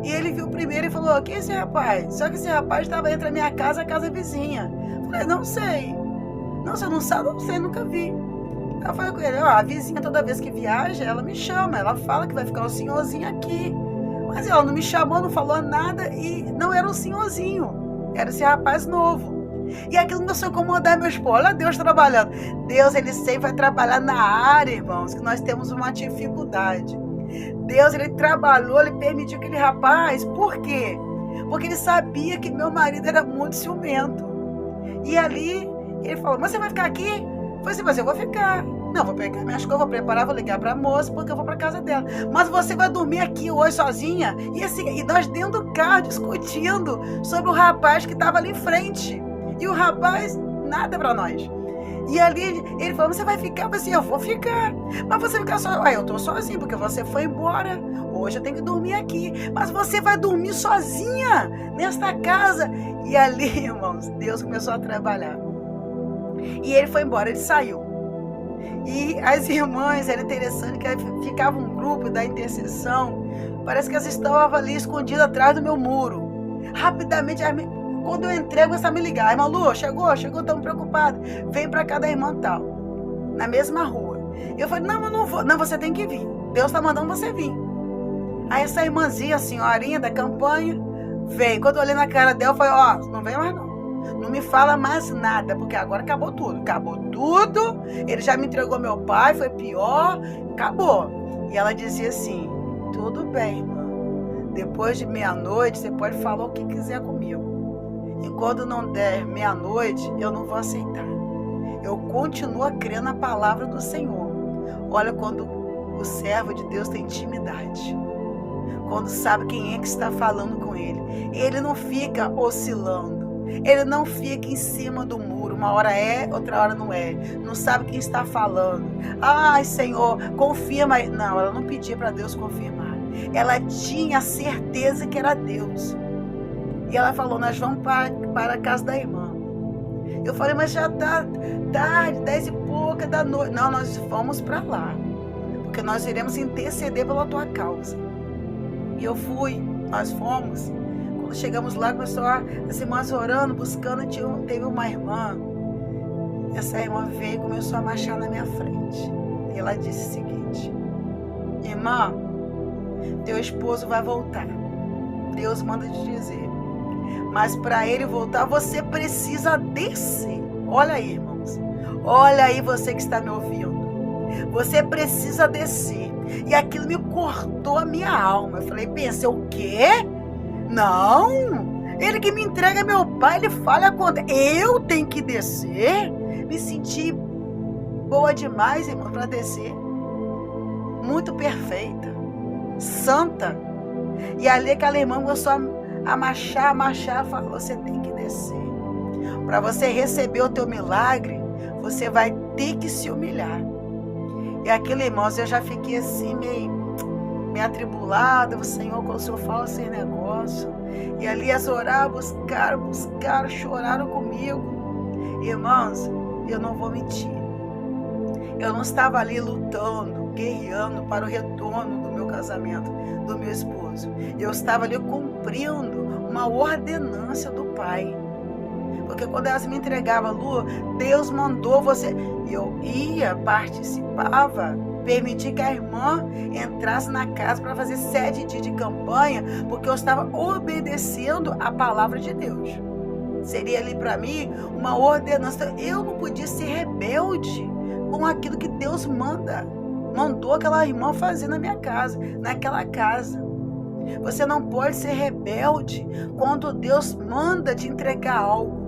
E ele viu primeiro e falou, quem é esse rapaz? Só que esse rapaz estava entre a minha casa e a casa vizinha. Eu falei, não sei. Não, você não sabe? Não sei, nunca vi. Eu falei com ele, a vizinha toda vez que viaja, ela me chama, ela fala que vai ficar um senhorzinho aqui. Mas ela não me chamou, não falou nada e não era um senhorzinho, era esse rapaz novo. E aquilo começou a incomodar meu esposo. Olha Deus trabalhando. Deus, ele sempre vai trabalhar na área, irmãos, que nós temos uma dificuldade. Deus, ele trabalhou, ele permitiu aquele rapaz. Por quê? Porque ele sabia que meu marido era muito ciumento. E ali, ele falou, mas você vai ficar aqui? Eu falei assim, mas eu vou ficar. Não, vou pegar minhas coisas, vou preparar, vou ligar para a moça, porque eu vou para casa dela. Mas você vai dormir aqui hoje sozinha? E nós dentro do carro discutindo sobre o rapaz que estava ali em frente. E o rapaz nada para nós. E ali ele falou, você vai ficar? Eu falei assim, eu vou ficar. Mas você ficar só? Eu tô sozinho, porque você foi embora. Hoje eu tenho que dormir aqui. Mas você vai dormir sozinha nesta casa. E ali, irmãos, Deus começou a trabalhar. E ele foi embora, ele saiu. E as irmãs, era interessante que ficava um grupo da intercessão. Parece que elas estavam ali escondidas atrás do meu muro. Rapidamente, quando eu entrego, você me ligar. Irmã Lu, chegou, estamos preocupados. Vem pra cá da irmã tal, na mesma rua. Eu falei, não, eu não vou. Não, você tem que vir. Deus tá mandando você vir. Aí essa irmãzinha, a senhorinha da campanha, veio. Quando eu olhei na cara dela, eu falei, ó, não vem mais não. Não me fala mais nada, porque agora acabou tudo. Acabou tudo. Ele já me entregou meu pai, foi pior. Acabou. E ela dizia assim, tudo bem, irmã. Depois de meia-noite, você pode falar o que quiser comigo. E quando não der meia-noite, eu não vou aceitar. Eu continuo crendo na palavra do Senhor. Olha, quando o servo de Deus tem intimidade, quando sabe quem é que está falando com ele, ele não fica oscilando, ele não fica em cima do muro, uma hora é, outra hora não é, não sabe quem está falando. Ai, Senhor, confirma. Não, ela não pedia para Deus confirmar, ela tinha certeza que era Deus. E ela falou, nós vamos para a casa da irmã. Eu falei, mas já está tarde, 10 e pouca da noite. Não, nós vamos para lá, porque nós iremos interceder pela tua causa. E eu fui, nós fomos. Quando chegamos lá, começou as irmãs orando, buscando, teve uma irmã. Essa irmã veio e começou a marchar na minha frente. E ela disse o seguinte, irmã, teu esposo vai voltar. Deus manda te dizer. Mas para ele voltar, você precisa descer. Olha aí, irmãos. Olha aí, você que está me ouvindo. Você precisa descer. E aquilo me cortou a minha alma. Eu falei, pensei, o quê? Não. Ele que me entrega meu pai, ele fala a conta. Eu tenho que descer? Me senti boa demais, irmão, para descer. Muito perfeita. Santa. E ali aquela irmã começou a marchar, falou, você tem que descer. Para você receber o teu milagre, você vai ter que se humilhar. E aquele, irmãos, eu já fiquei assim, meio atribulada. O Senhor, quando o Senhor fala esse negócio. E ali as oraram, buscaram, choraram comigo. Irmãos, eu não vou mentir. Eu não estava ali lutando, guerreando para o retorno do meu casamento, do meu esposo. Eu estava ali cumprindo uma ordenância do Pai. Porque quando elas me entregavam, Lu, Deus mandou você. Eu ia, participava, permitir que a irmã entrasse na casa para fazer 7 dias de campanha, porque eu estava obedecendo a palavra de Deus. Seria ali para mim uma ordenança. Eu não podia ser rebelde com aquilo que Deus mandou aquela irmã fazer na minha casa, naquela casa. Você não pode ser rebelde quando Deus manda te entregar algo.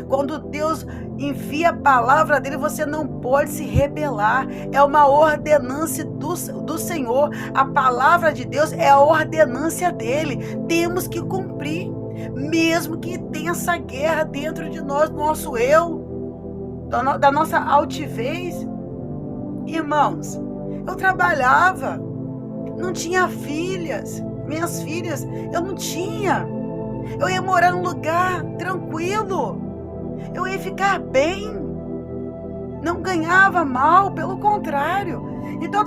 Quando Deus envia a palavra dele, você não pode se rebelar. É uma ordenância do Senhor. A palavra de Deus é a ordenância dele. Temos que cumprir. Mesmo que tenha essa guerra dentro de nós, do nosso eu, da nossa altivez. Irmãos, eu trabalhava, não tinha filhas. Minhas filhas, eu não tinha. Eu ia morar num lugar tranquilo. Eu ia ficar bem. Não ganhava mal, pelo contrário. Então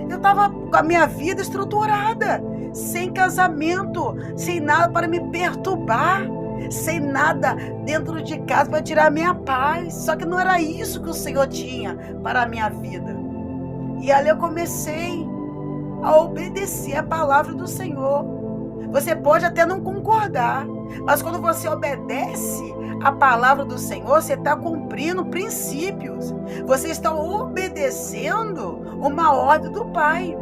eu estava com a minha vida estruturada. Sem casamento, sem nada para me perturbar. Sem nada dentro de casa para tirar a minha paz. Só que não era isso que o Senhor tinha para a minha vida. E ali eu comecei a obedecer a palavra do Senhor. Você pode até não concordar, mas quando você obedece a palavra do Senhor, você está cumprindo princípios. Você está obedecendo uma ordem do Pai.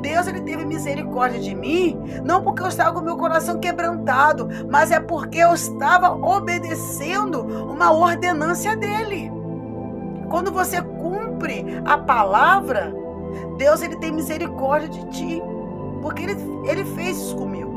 Deus, ele teve misericórdia de mim, não porque eu estava com o meu coração quebrantado, mas é porque eu estava obedecendo uma ordenância dele. Quando você cumpre a palavra, Deus, ele tem misericórdia de ti, porque ele fez isso comigo.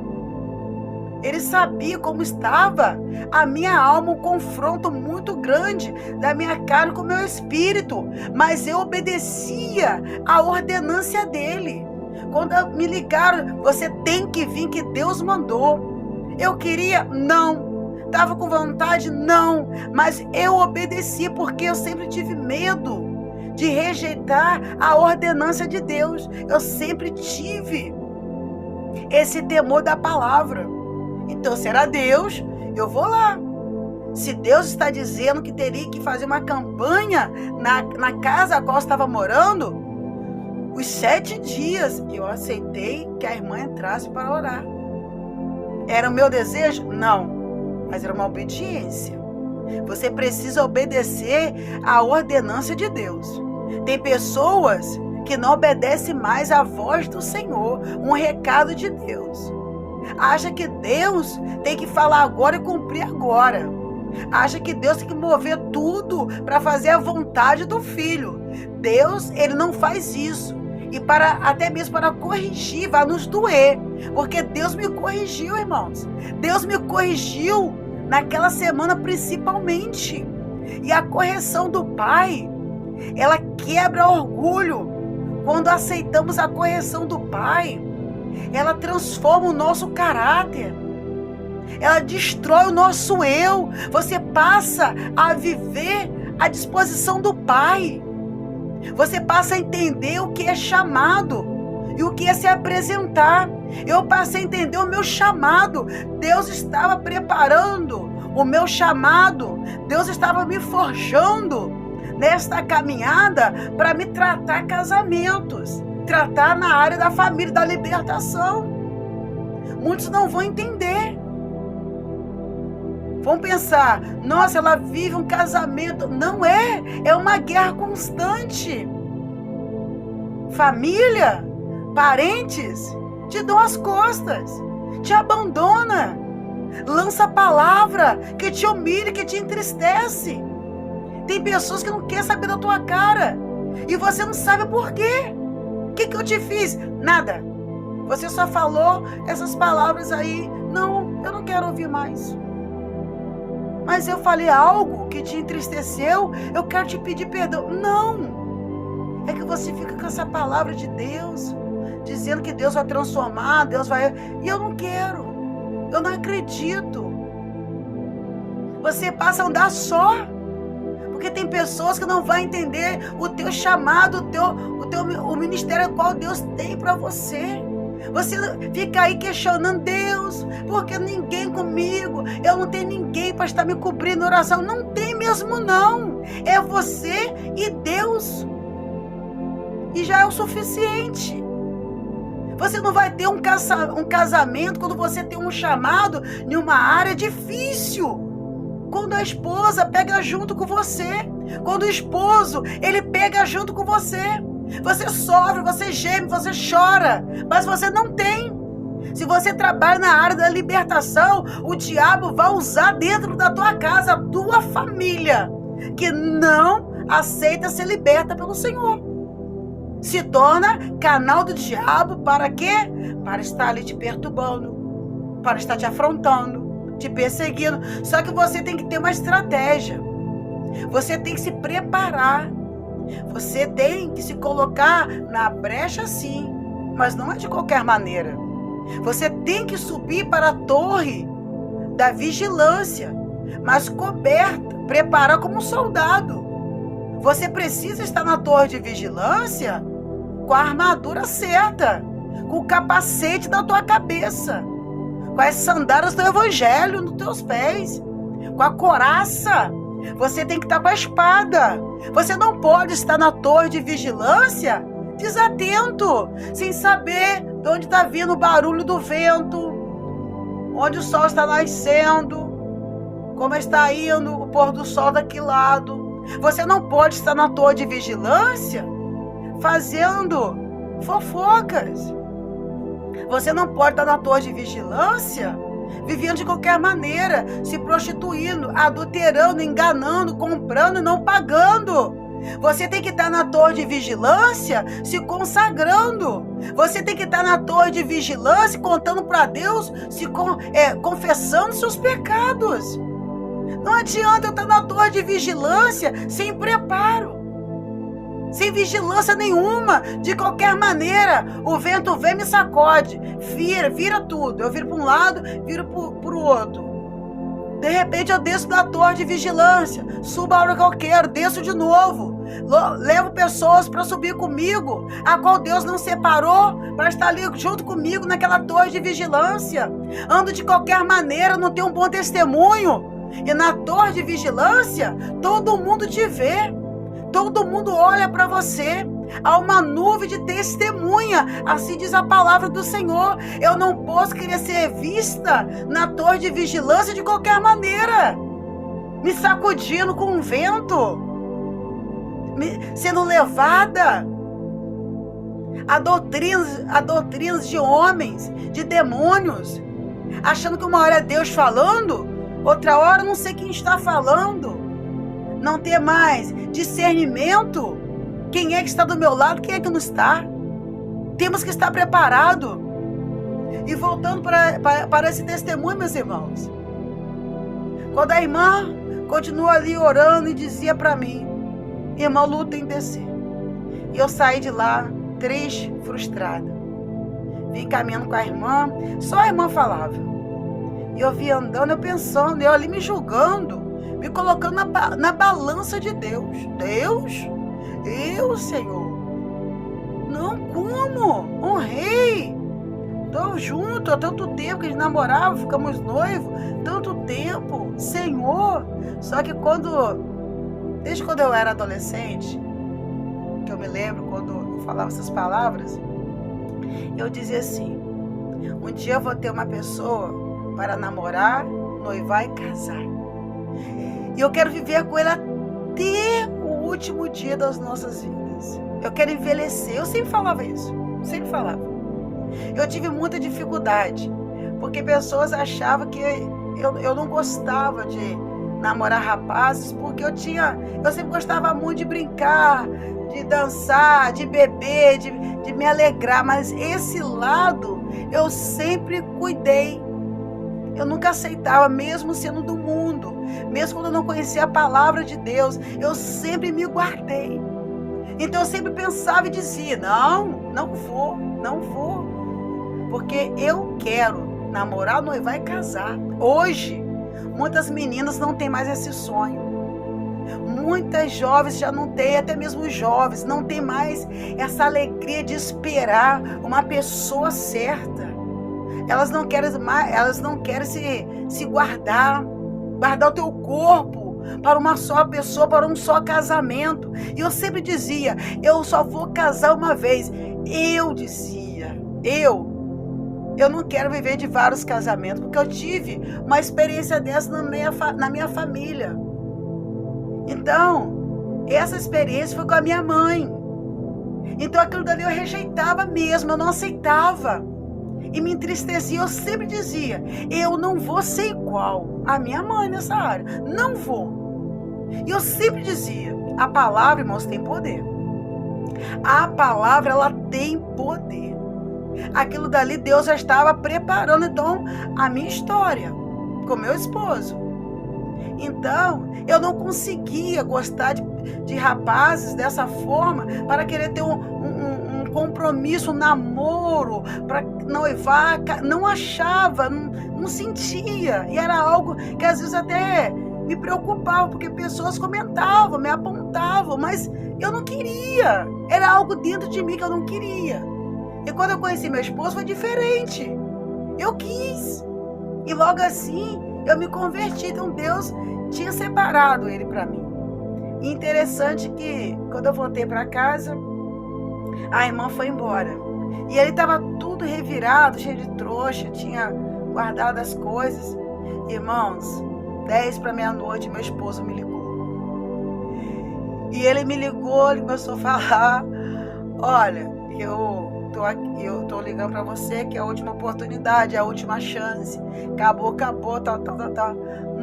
Ele sabia como estava a minha alma, um confronto muito grande da minha carne com o meu espírito. Mas eu obedecia à ordenância dele. Quando me ligaram, você tem que vir, que Deus mandou. Eu queria? Não. Estava com vontade? Não. Mas eu obedeci porque eu sempre tive medo de rejeitar a ordenância de Deus. Eu sempre tive esse temor da palavra. Então, se era Deus, eu vou lá. Se Deus está dizendo que teria que fazer uma campanha na casa a qual estava morando, os 7 dias eu aceitei que a irmã entrasse para orar. Era o meu desejo? Não, mas era uma obediência. Você precisa obedecer à ordenância de Deus. Tem pessoas que não obedecem mais à voz do Senhor, um recado de Deus. Acha que Deus tem que falar agora e cumprir agora. Acha que Deus tem que mover tudo para fazer a vontade do Filho. Deus, ele não faz isso. E até mesmo para corrigir, vai nos doer. Porque Deus me corrigiu, irmãos. Deus me corrigiu naquela semana principalmente. E a correção do Pai, ela quebra orgulho. Quando aceitamos a correção do Pai, ela transforma o nosso caráter. Ela destrói o nosso eu. Você passa a viver à disposição do Pai. Você passa a entender o que é chamado e o que é se apresentar. Eu passei a entender o meu chamado. Deus estava preparando o meu chamado. Deus estava me forjando nesta caminhada para me tratar casamentos, tratar na área da família, da libertação. Muitos não vão entender. Vão pensar, nossa, ela vive um casamento. Não é, é uma guerra constante. Família, parentes, te dão as costas, te abandona, lança a palavra que te humilha, que te entristece. Tem pessoas que não querem saber da tua cara e você não sabe por quê. O que eu te fiz? Nada. Você só falou essas palavras aí. Não, eu não quero ouvir mais. Mas eu falei algo que te entristeceu, eu quero te pedir perdão. Não. É que você fica com essa palavra de Deus, dizendo que Deus vai transformar, Deus vai... E eu não quero. Eu não acredito. Você passa a andar só. Porque tem pessoas que não vão entender o teu chamado, o ministério qual Deus tem para você. Você fica aí questionando Deus, porque ninguém comigo, eu não tenho ninguém para estar me cobrindo na oração. Não tem mesmo não. É você e Deus. E já é o suficiente. Você não vai ter um casamento quando você tem um chamado em uma área difícil. Quando a esposa pega junto com você. Quando o esposo, ele pega junto com você. Você sofre, você geme, você chora. Mas você não tem. Se você trabalha na área da libertação, o diabo vai usar dentro da tua casa a tua família, que não aceita ser liberta pelo Senhor. Se torna canal do diabo para quê? Para estar ali te perturbando, para estar te afrontando, te perseguindo. Só que você tem que ter uma estratégia. Você tem que se preparar. Você tem que se colocar na brecha sim, mas não é de qualquer maneira. Você tem que subir para a torre da vigilância, mas coberta, preparar como um soldado. Você precisa estar na torre de vigilância com a armadura certa, com o capacete da tua cabeça, com as sandálias do evangelho nos teus pés, com a couraça. Você tem que estar com a espada. Você não pode estar na torre de vigilância desatento, sem saber de onde está vindo o barulho do vento, onde o sol está nascendo, como está indo o pôr do sol daquele lado. Você não pode estar na torre de vigilância fazendo fofocas. Você não pode estar na torre de vigilância vivendo de qualquer maneira, se prostituindo, adulterando, enganando, comprando e não pagando. Você tem que estar na torre de vigilância se consagrando. Você tem que estar na torre de vigilância contando para Deus, confessando seus pecados. Não adianta eu estar na torre de vigilância sem preparo, sem vigilância nenhuma. De qualquer maneira, o vento vem e me sacode, vira tudo. Eu viro para um lado, viro para o outro. De repente eu desço da torre de vigilância, subo a hora que eu quero, desço de novo. Levo pessoas para subir comigo, a qual Deus não separou para estar ali junto comigo naquela torre de vigilância. Ando de qualquer maneira, não tenho um bom testemunho. E na torre de vigilância, todo mundo te vê, todo mundo olha para você. Há uma nuvem de testemunha, assim diz a palavra do Senhor. Eu não posso querer ser vista na torre de vigilância de qualquer maneira, me sacudindo com o vento, sendo levada a doutrinas de homens, de demônios, achando que uma hora é Deus falando, outra hora não sei quem está falando. Não ter mais discernimento. Quem é que está do meu lado, quem é que não está? Temos que estar preparados. E voltando para esse testemunho, meus irmãos, quando a irmã continuou ali orando e dizia para mim: irmã, luta em descer. E eu saí de lá triste, frustrada. Vim caminhando com a irmã, só a irmã falava. E eu vim andando, eu pensando, eu ali me julgando, me colocando na balança de Deus. Deus? Eu, Senhor? Não, como? Honrei. Estou junto há tanto tempo que a gente namorava, ficamos noivos, tanto tempo, Senhor. Só que desde quando eu era adolescente, que eu me lembro quando eu falava essas palavras, eu dizia assim: um dia eu vou ter uma pessoa para namorar, noivar e casar. E eu quero viver com ele até o último dia das nossas vidas. Eu quero envelhecer. Eu sempre falava isso. Sempre falava. Eu tive muita dificuldade, porque pessoas achavam que eu não gostava de namorar rapazes, porque eu sempre gostava muito de brincar, de dançar, de beber, de me alegrar. Mas esse lado eu sempre cuidei. Eu nunca aceitava, mesmo sendo do mundo, mesmo quando eu não conhecia a palavra de Deus, eu sempre me guardei. Então eu sempre pensava e dizia: não vou, porque eu quero namorar, noivar e casar. Hoje, muitas meninas não têm mais esse sonho. Muitas jovens já não têm, até mesmo os jovens, não têm mais essa alegria de esperar uma pessoa certa. Elas não querem se guardar o teu corpo para uma só pessoa, para um só casamento. E eu sempre dizia: eu só vou casar uma vez. Eu dizia, eu não quero viver de vários casamentos, porque eu tive uma experiência dessa na minha família. Então, essa experiência foi com a minha mãe. Então aquilo dali eu rejeitava mesmo, eu não aceitava. E me entristecia. Eu sempre dizia: eu não vou ser igual à minha mãe nessa área. Não vou. E eu sempre dizia: a palavra, irmãos, tem poder. A palavra, ela tem poder. Aquilo dali Deus já estava preparando, então, a minha história com meu esposo. Então, eu não conseguia gostar de rapazes dessa forma, para querer ter um compromisso, um namoro, para noivar. Não achava, não sentia. E era algo que às vezes até me preocupava, porque pessoas comentavam, me apontavam, mas eu não queria. Era algo dentro de mim que eu não queria. E quando eu conheci meu esposo foi diferente. Eu quis. E logo assim eu me converti. Então Deus tinha separado ele para mim. E interessante que quando eu voltei para casa, a irmã foi embora. E ele estava tudo revirado, cheio de trouxa, tinha guardado as coisas. Irmãos, 10 para meia-noite, meu esposo me ligou. E ele me ligou, ele começou a falar: olha, eu tô ligando para você, que é a última oportunidade, a última chance. Acabou, tal.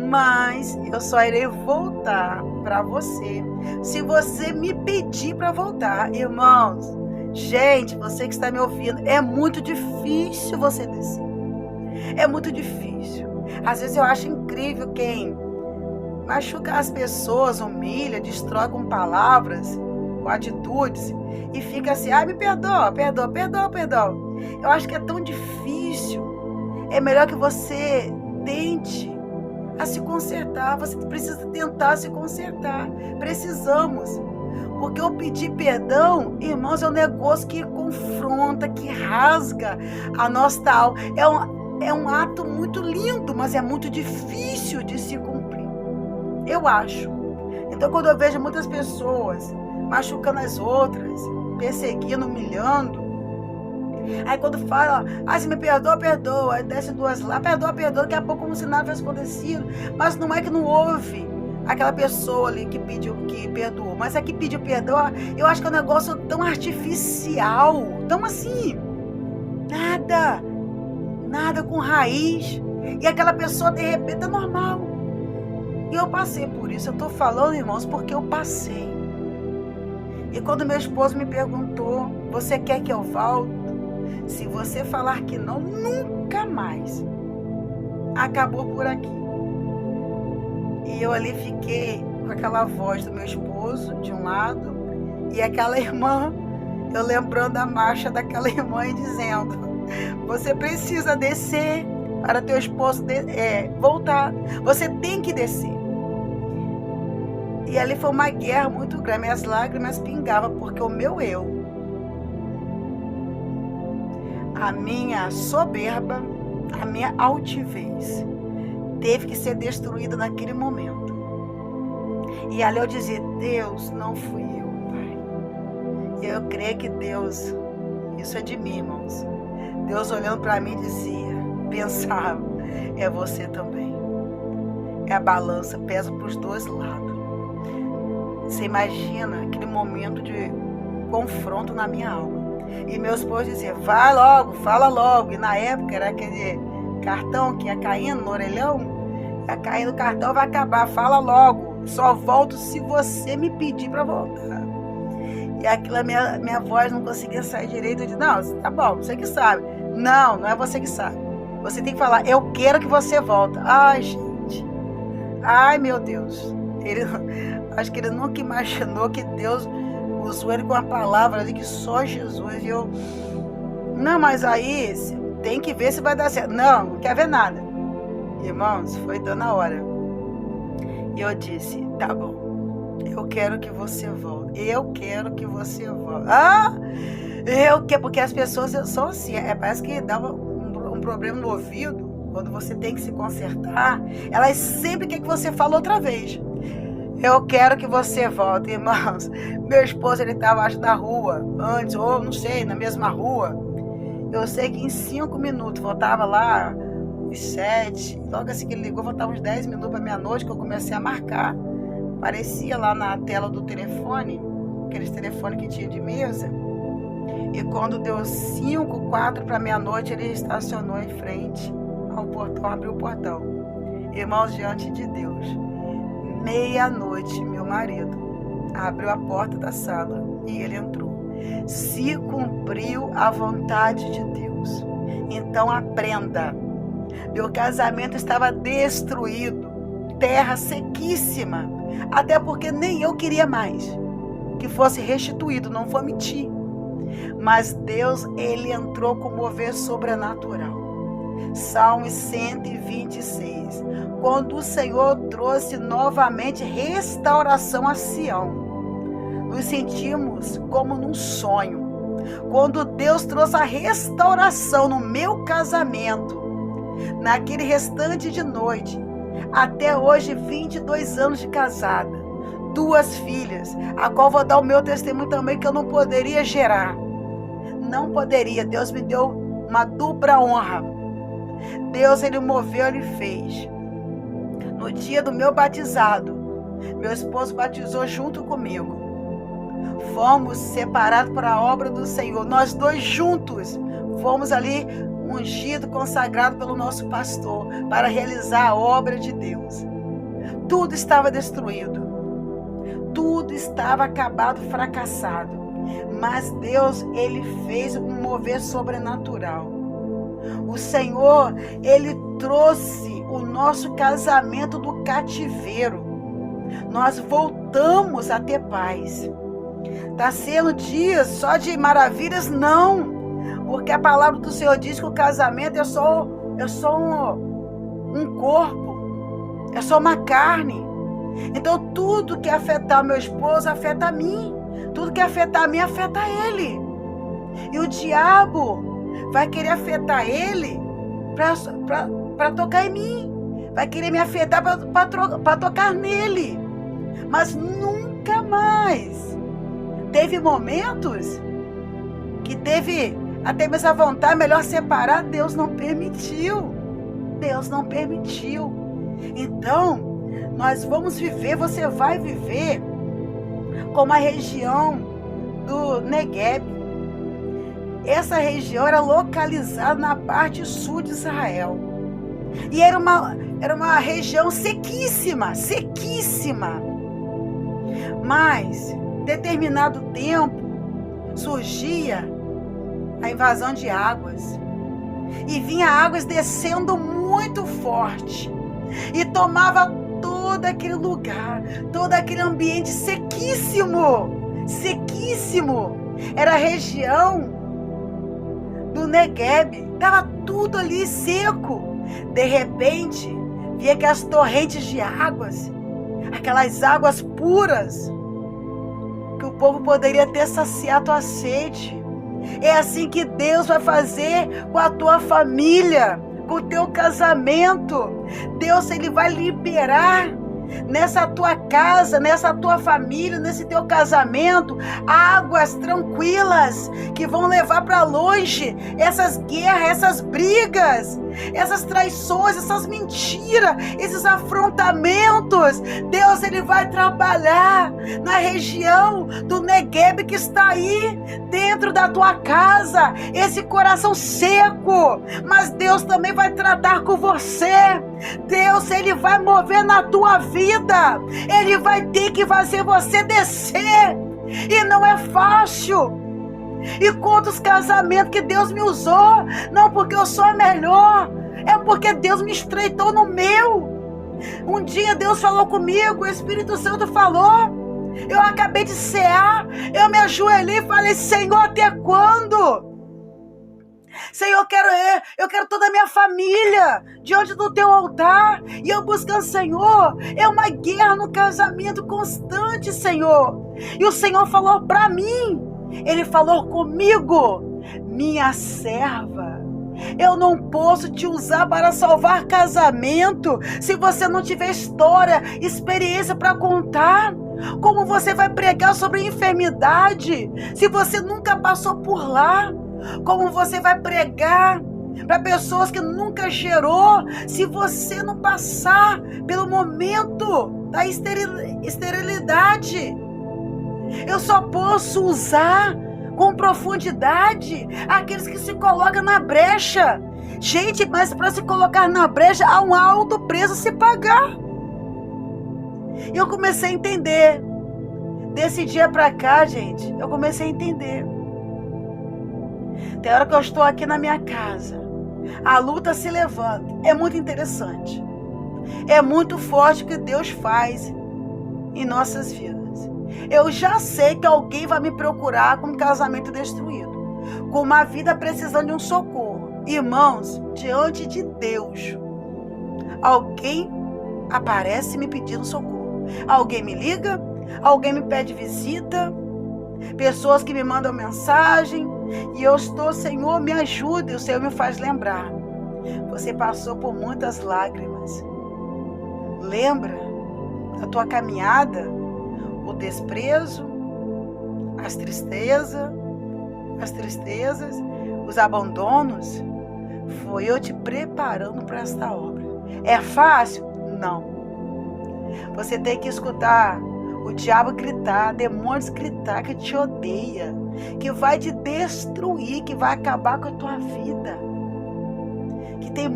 Mas eu só irei voltar para você. Se você me pedir para voltar, irmãos, gente, você que está me ouvindo, é muito difícil você descer. É muito difícil. Às vezes eu acho incrível quem machuca as pessoas, humilha, destrói com palavras, com atitudes, e fica assim, me perdoa, perdoa, perdoa, perdoa. Eu acho que é tão difícil. É melhor que você tente a se consertar. Você precisa tentar se consertar. Precisamos. Porque o pedir perdão, irmãos, é um negócio que confronta, que rasga a nossa alma. É um ato muito lindo, mas é muito difícil de se cumprir. Eu acho. Então, quando eu vejo muitas pessoas machucando as outras, perseguindo, humilhando, aí quando fala, se me perdoa, perdoa, aí desce duas lá, perdoa, perdoa, daqui a pouco como se nada tivesse acontecido, mas não é que não houve aquela pessoa ali que pediu, que perdoou, mas a que pediu perdão, eu acho que é um negócio tão artificial, tão assim, nada com raiz, e aquela pessoa de repente é normal. E eu passei por isso, eu tô falando, irmãos, porque eu passei. E quando meu esposo me perguntou, você quer que eu volte? Se você falar que não, nunca mais. Acabou por aqui. E eu ali fiquei com aquela voz do meu esposo, de um lado, e aquela irmã, eu lembrando da marcha daquela irmã e dizendo, você precisa descer para teu esposo voltar. Você tem que descer. E ali foi uma guerra muito grande. Minhas lágrimas pingavam, porque o meu eu, a minha soberba, a minha altivez, teve que ser destruída naquele momento. E ali eu dizia, Deus, não fui eu, Pai. Eu creio que Deus, isso é de mim, irmãos. Deus olhando para mim dizia, pensava, é você também. É a balança, pesa para os dois lados. Você imagina aquele momento de confronto na minha alma. E meu esposo dizia, vai logo, fala logo. E na época era aquele cartão que ia caindo no orelhão. Ia caindo o cartão, vai acabar, fala logo. Só volto se você me pedir para voltar. E aquilo, minha voz não conseguia sair direito. Eu disse, não, tá bom, você que sabe. Não é você que sabe. Você tem que falar, eu quero que você volte. Ai, gente. Ai, meu Deus. Acho que ele nunca imaginou que Deus usou ele com a palavra ali que só Jesus. E eu, não, mas aí tem que ver se vai dar certo. Não quer ver nada. Irmãos, foi dando a hora. E eu disse, tá bom, eu quero que você volte. Eu quero que você volte. Eu quero, porque as pessoas são assim, parece que dá um problema no ouvido, quando você tem que se consertar, elas sempre querem que você fale outra vez. Eu quero que você volte, irmãos. Meu esposo, ele estava abaixo da rua, antes, ou não sei, na mesma rua. Eu sei que em 5 minutos, voltava lá, uns 7, logo assim que ele ligou, voltava uns 10 minutos para meia-noite, que eu comecei a marcar. Aparecia lá na tela do telefone, aqueles telefones que tinha de mesa. E quando deu 5, 4 para meia-noite, ele estacionou em frente ao portão, abriu o portão. Irmãos, diante de Deus, meia-noite, meu marido abriu a porta da sala e ele entrou. Se cumpriu a vontade de Deus. Então aprenda. Meu casamento estava destruído, terra sequíssima, até porque nem eu queria mais que fosse restituído, não vou mentir. Mas Deus, ele entrou com mover sobrenatural. Salmo 126. Quando o Senhor trouxe novamente restauração a Sião, nos sentimos como num sonho. Quando Deus trouxe a restauração no meu casamento, naquele restante de noite, até hoje 22 anos de casada, 2 filhas, a qual vou dar o meu testemunho também, que eu não poderia gerar. Não poderia. Deus me deu uma dupla honra. Deus, ele moveu, ele fez. No dia do meu batizado, meu esposo batizou junto comigo. Fomos separados para a obra do Senhor. Nós dois juntos fomos ali ungidos, consagrados pelo nosso pastor para realizar a obra de Deus. Tudo estava destruído. tudo estava acabado, fracassado. Mas Deus, Ele fez um mover sobrenatural. O Senhor, Ele trouxe o nosso casamento do cativeiro. Nós voltamos a ter paz. Está sendo dias só de maravilhas? Não. Porque a palavra do Senhor diz que o casamento é só um corpo. É só uma carne. Então tudo que afetar meu esposo afeta a mim. Tudo que afetar a mim afeta ele. E o diabo vai querer afetar ele para tocar em mim. Vai querer me afetar para tocar nele. Mas nunca mais. Teve momentos que teve até mesmo a vontade, melhor separar. Deus não permitiu. Deus não permitiu. Então, nós vamos viver, você vai viver como a região do Negueb. Essa região era localizada na parte sul de Israel. E era uma região sequíssima. Mas, determinado tempo, surgia a invasão de águas. E vinha águas descendo muito forte. E tomava todo aquele lugar, todo aquele ambiente sequíssimo. Era a região do Negueb. Estava tudo ali seco. De repente, via aquelas torrentes de águas, aquelas águas puras, que o povo poderia ter saciado a sede. É assim que Deus vai fazer com a tua família, com o teu casamento. Deus, Ele vai liberar nessa tua casa, nessa tua família, nesse teu casamento, águas tranquilas que vão levar para longe essas guerras, essas brigas, essas traições, essas mentiras, esses afrontamentos. Deus, Ele vai trabalhar na região do Negueb que está aí dentro da tua casa, esse coração seco. Mas Deus também vai tratar com você. Deus, Ele vai mover na tua vida. Ele vai ter que fazer você descer. E não é fácil. E quantos casamentos que Deus me usou, não porque eu sou a melhor, é porque Deus me estreitou no meu. Um dia Deus falou comigo, o Espírito Santo falou, eu acabei de cear, eu me ajoelhei e falei: Senhor, até quando? Senhor, eu quero toda a minha família diante do teu altar. E eu buscando, Senhor, é uma guerra no casamento constante, Senhor. E o Senhor falou para mim, Ele falou comigo: minha serva, eu não posso te usar para salvar casamento se você não tiver história, experiência para contar. Como você vai pregar sobre enfermidade se você nunca passou por lá? Como você vai pregar para pessoas que nunca gerou se você não passar pelo momento da esterilidade? Eu só posso usar com profundidade aqueles que se colocam na brecha. Gente, mas para se colocar na brecha há um alto preço a se pagar. E eu comecei a entender. Desse dia para cá, gente, eu comecei a entender. Tem hora que eu estou aqui na minha casa, a luta se levanta. É muito interessante. É muito forte o que Deus faz em nossas vidas. Eu já sei que alguém vai me procurar com um casamento destruído, com uma vida precisando de um socorro. Irmãos, diante de Deus, alguém aparece me pedindo socorro. Alguém me liga, alguém me pede visita, pessoas que me mandam mensagem, e eu estou: Senhor, me ajuda. E o Senhor me faz lembrar: você passou por muitas lágrimas. Lembra da tua caminhada, o desprezo, as tristezas, os abandonos. Foi eu te preparando para esta obra. É fácil? Não. Você tem que escutar o diabo gritar, demônios gritar que te odeia, que vai te destruir, que vai acabar com a tua vida. Que tem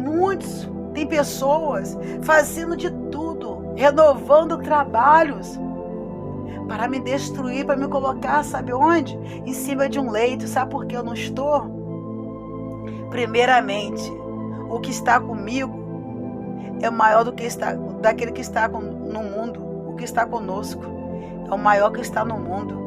pessoas fazendo de tudo, renovando trabalhos, para me destruir, para me colocar, sabe onde? Em cima de um leito. Sabe por que eu não estou? Primeiramente, o que está comigo é maior do que daquele que está no mundo. O que está conosco é o maior que está no mundo.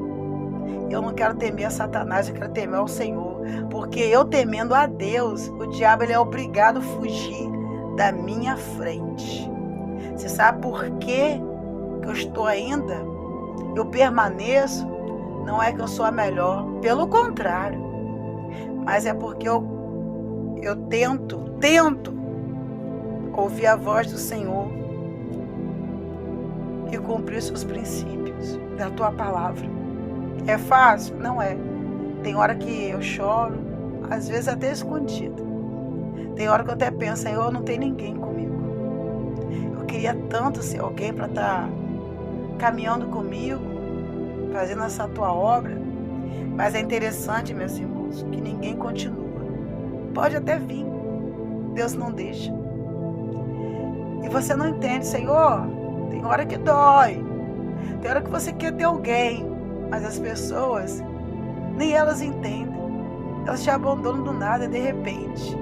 Eu não quero temer a Satanás, eu quero temer ao Senhor. Porque eu temendo a Deus, o diabo ele é obrigado a fugir da minha frente. Você sabe por que eu estou ainda? Eu permaneço. Não é que eu sou a melhor, pelo contrário. Mas é porque eu tento ouvir a voz do Senhor e cumprir seus princípios da tua palavra. É fácil? Não é. Tem hora que eu choro, às vezes até escondido. Tem hora que eu até penso, Senhor, não tem ninguém comigo. Eu queria tanto ser alguém para estar caminhando comigo, fazendo essa tua obra. Mas é interessante, meus irmãos, que ninguém continua. Pode até vir, Deus não deixa. E você não entende, Senhor, tem hora que dói. Tem hora que você quer ter alguém, mas as pessoas, nem elas entendem. Elas te abandonam do nada, de repente.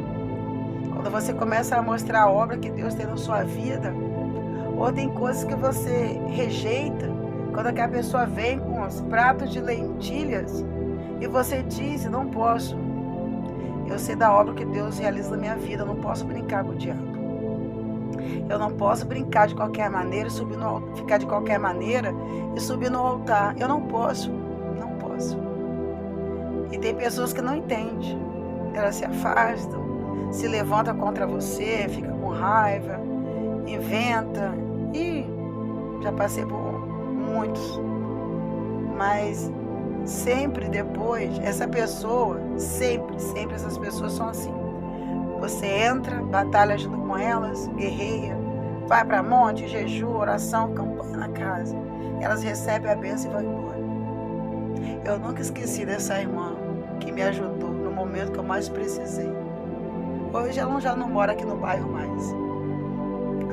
Quando você começa a mostrar a obra que Deus tem na sua vida, ou tem coisas que você rejeita, quando aquela pessoa vem com os pratos de lentilhas, e você diz, não posso. Eu sei da obra que Deus realiza na minha vida, eu não posso brincar com o diabo. Eu não posso brincar de qualquer maneira, ficar de qualquer maneira e subir no altar. Eu não posso, não posso. E tem pessoas que não entendem. Elas se afastam, se levantam contra você, fica com raiva, inventa. E já passei por muitos. Mas sempre depois, essa pessoa, sempre essas pessoas são assim. Você entra, batalha junto com elas, guerreia, vai para monte, jejum, oração, campanha na casa. Elas recebem a bênção e vão embora. Eu nunca esqueci dessa irmã que me ajudou no momento que eu mais precisei. Hoje ela já não mora aqui no bairro mais.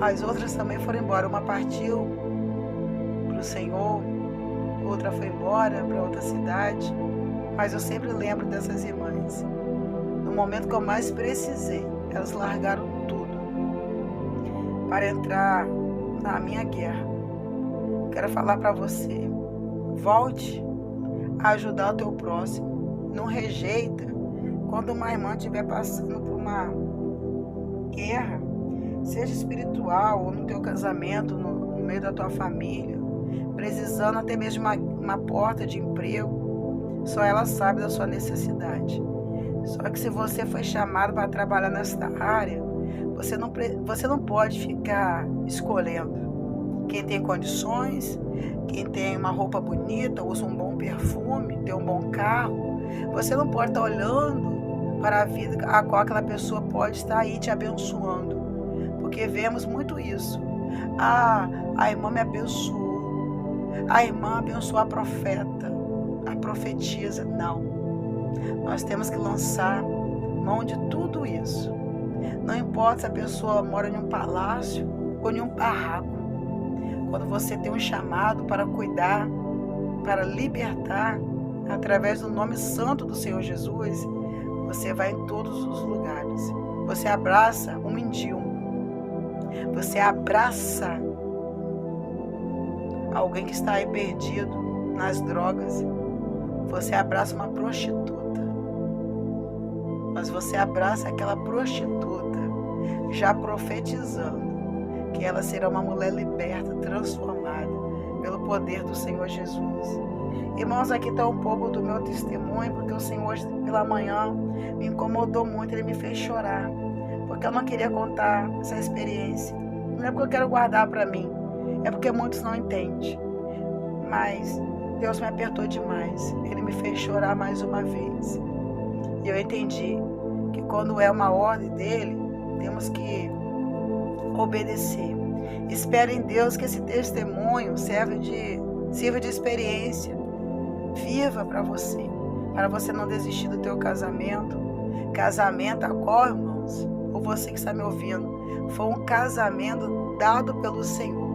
As outras também foram embora. Uma partiu para o Senhor, outra foi embora para outra cidade. Mas eu sempre lembro dessas irmãs. No momento que eu mais precisei, elas largaram tudo para entrar na minha guerra. Quero falar para você, volte a ajudar o teu próximo. Não rejeita. Quando uma irmã estiver passando por uma guerra, seja espiritual ou no teu casamento, no meio da tua família, precisando até mesmo uma porta de emprego, só ela sabe da sua necessidade. Só que se você foi chamado para trabalhar nesta área, você não pode ficar escolhendo. Quem tem condições, quem tem uma roupa bonita, usa um bom perfume, tem um bom carro, você não pode estar olhando para a vida a qual aquela pessoa pode estar aí te abençoando. Porque vemos muito isso. A irmã me abençoou. A irmã abençoou a profeta, a profetisa. Não. Nós temos que lançar mão de tudo isso. Não importa se a pessoa mora em um palácio ou em um barraco. Quando você tem um chamado para cuidar, para libertar, através do nome santo do Senhor Jesus, você vai em todos os lugares. Você abraça um mendigo. Você abraça alguém que está aí perdido nas drogas. Você abraça uma prostituta. Mas você abraça aquela prostituta já profetizando que ela será uma mulher liberta, transformada pelo poder do Senhor Jesus. Irmãos, aqui está um pouco do meu testemunho, porque o Senhor hoje pela manhã me incomodou muito, Ele me fez chorar, porque eu não queria contar essa experiência. Não é porque eu quero guardar para mim, é porque muitos não entendem. Mas Deus me apertou demais, Ele me fez chorar mais uma vez. E eu entendi que quando é uma ordem dEle, temos que obedecer. Espero em Deus que esse testemunho sirva de experiência. Viva para você não desistir do teu casamento. Casamento a qual, irmãos, ou você que está me ouvindo, foi um casamento dado pelo Senhor.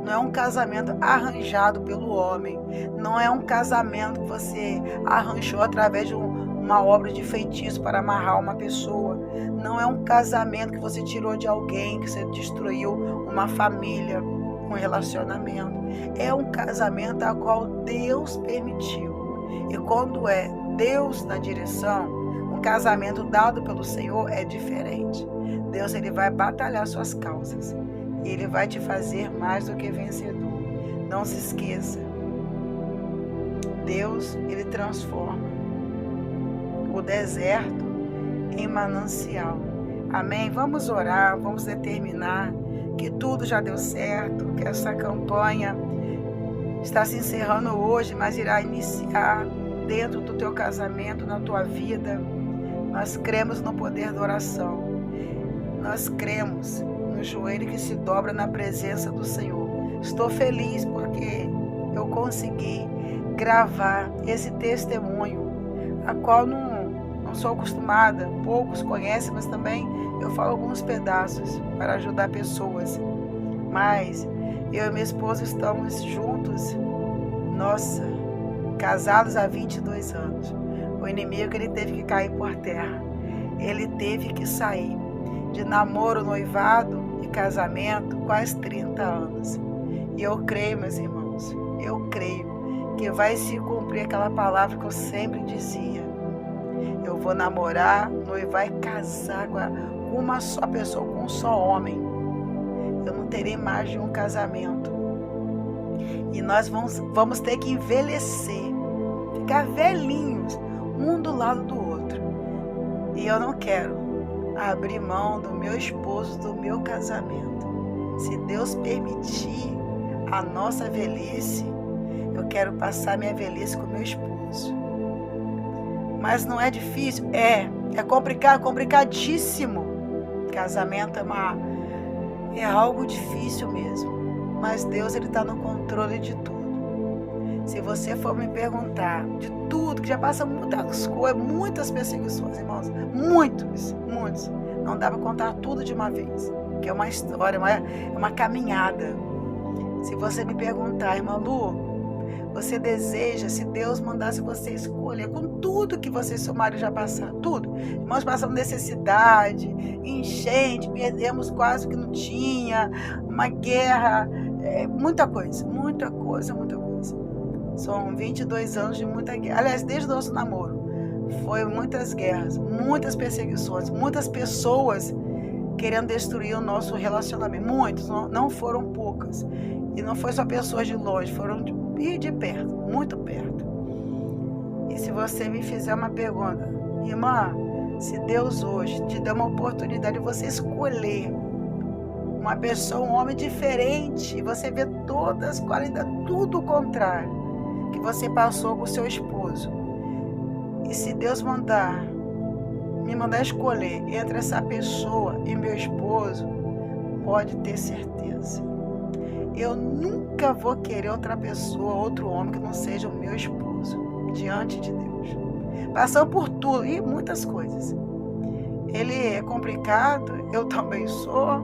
Não é um casamento arranjado pelo homem. Não é um casamento que você arranjou através de uma obra de feitiço para amarrar uma pessoa. Não é um casamento que você tirou de alguém, que você destruiu uma família, um relacionamento. É um casamento a qual Deus permitiu. E quando é Deus na direção, um casamento dado pelo Senhor é diferente. Deus, ele vai batalhar suas causas. E ele vai te fazer mais do que vencedor. Não se esqueça. Deus, ele transforma o deserto em manancial. Amém? Vamos orar, vamos determinar que tudo já deu certo, que essa campanha está se encerrando hoje, mas irá iniciar dentro do teu casamento, na tua vida. Nós cremos no poder da oração. Nós cremos no joelho que se dobra na presença do Senhor. Estou feliz porque eu consegui gravar esse testemunho, a qual não sou acostumada, poucos conhecem, mas também eu falo alguns pedaços para ajudar pessoas. Mas eu e minha esposa estamos juntos, nossa, casados há 22 anos. O inimigo, ele teve que cair por terra. Ele teve que sair de namoro, noivado e casamento quase 30 anos. E eu creio, meus irmãos, eu creio que vai se cumprir aquela palavra que eu sempre dizia. Eu vou namorar, noivar e casar com uma só pessoa, com um só homem. Eu não terei mais de um casamento. E nós vamos ter que envelhecer, ficar velhinhos, um do lado do outro. E eu não quero abrir mão do meu esposo, do meu casamento. Se Deus permitir a nossa velhice, eu quero passar minha velhice com meu esposo. Mas não é difícil? É complicadíssimo. Casamento é algo difícil mesmo. Mas Deus, ele está no controle de tudo. Se você for me perguntar de tudo, que já passa muitas coisas, muitas perseguições, irmãos, muitos. Não dá para contar tudo de uma vez, que é uma história, é uma caminhada. Se você me perguntar, irmã Lu, você deseja, se Deus mandasse você escolher, com tudo que você e seu marido já passaram, tudo. Irmãos, passamos necessidade, enchente, perdemos quase o que não tinha, uma guerra, muita coisa. São 22 anos de muita guerra. Aliás, desde o nosso namoro, foi muitas guerras, muitas perseguições, muitas pessoas querendo destruir o nosso relacionamento. Muitos, não foram poucas. E não foi só pessoas de longe, foram de perto, muito perto. E se você me fizer uma pergunta, irmã, se Deus hoje te deu uma oportunidade de você escolher uma pessoa, um homem diferente, e você vê todas as qualidades, tudo o contrário que você passou com o seu esposo. E se Deus me mandar escolher entre essa pessoa e meu esposo, pode ter certeza. Eu nunca vou querer outra pessoa, outro homem que não seja o meu esposo, diante de Deus. Passando por tudo e muitas coisas. Ele é complicado, eu também sou.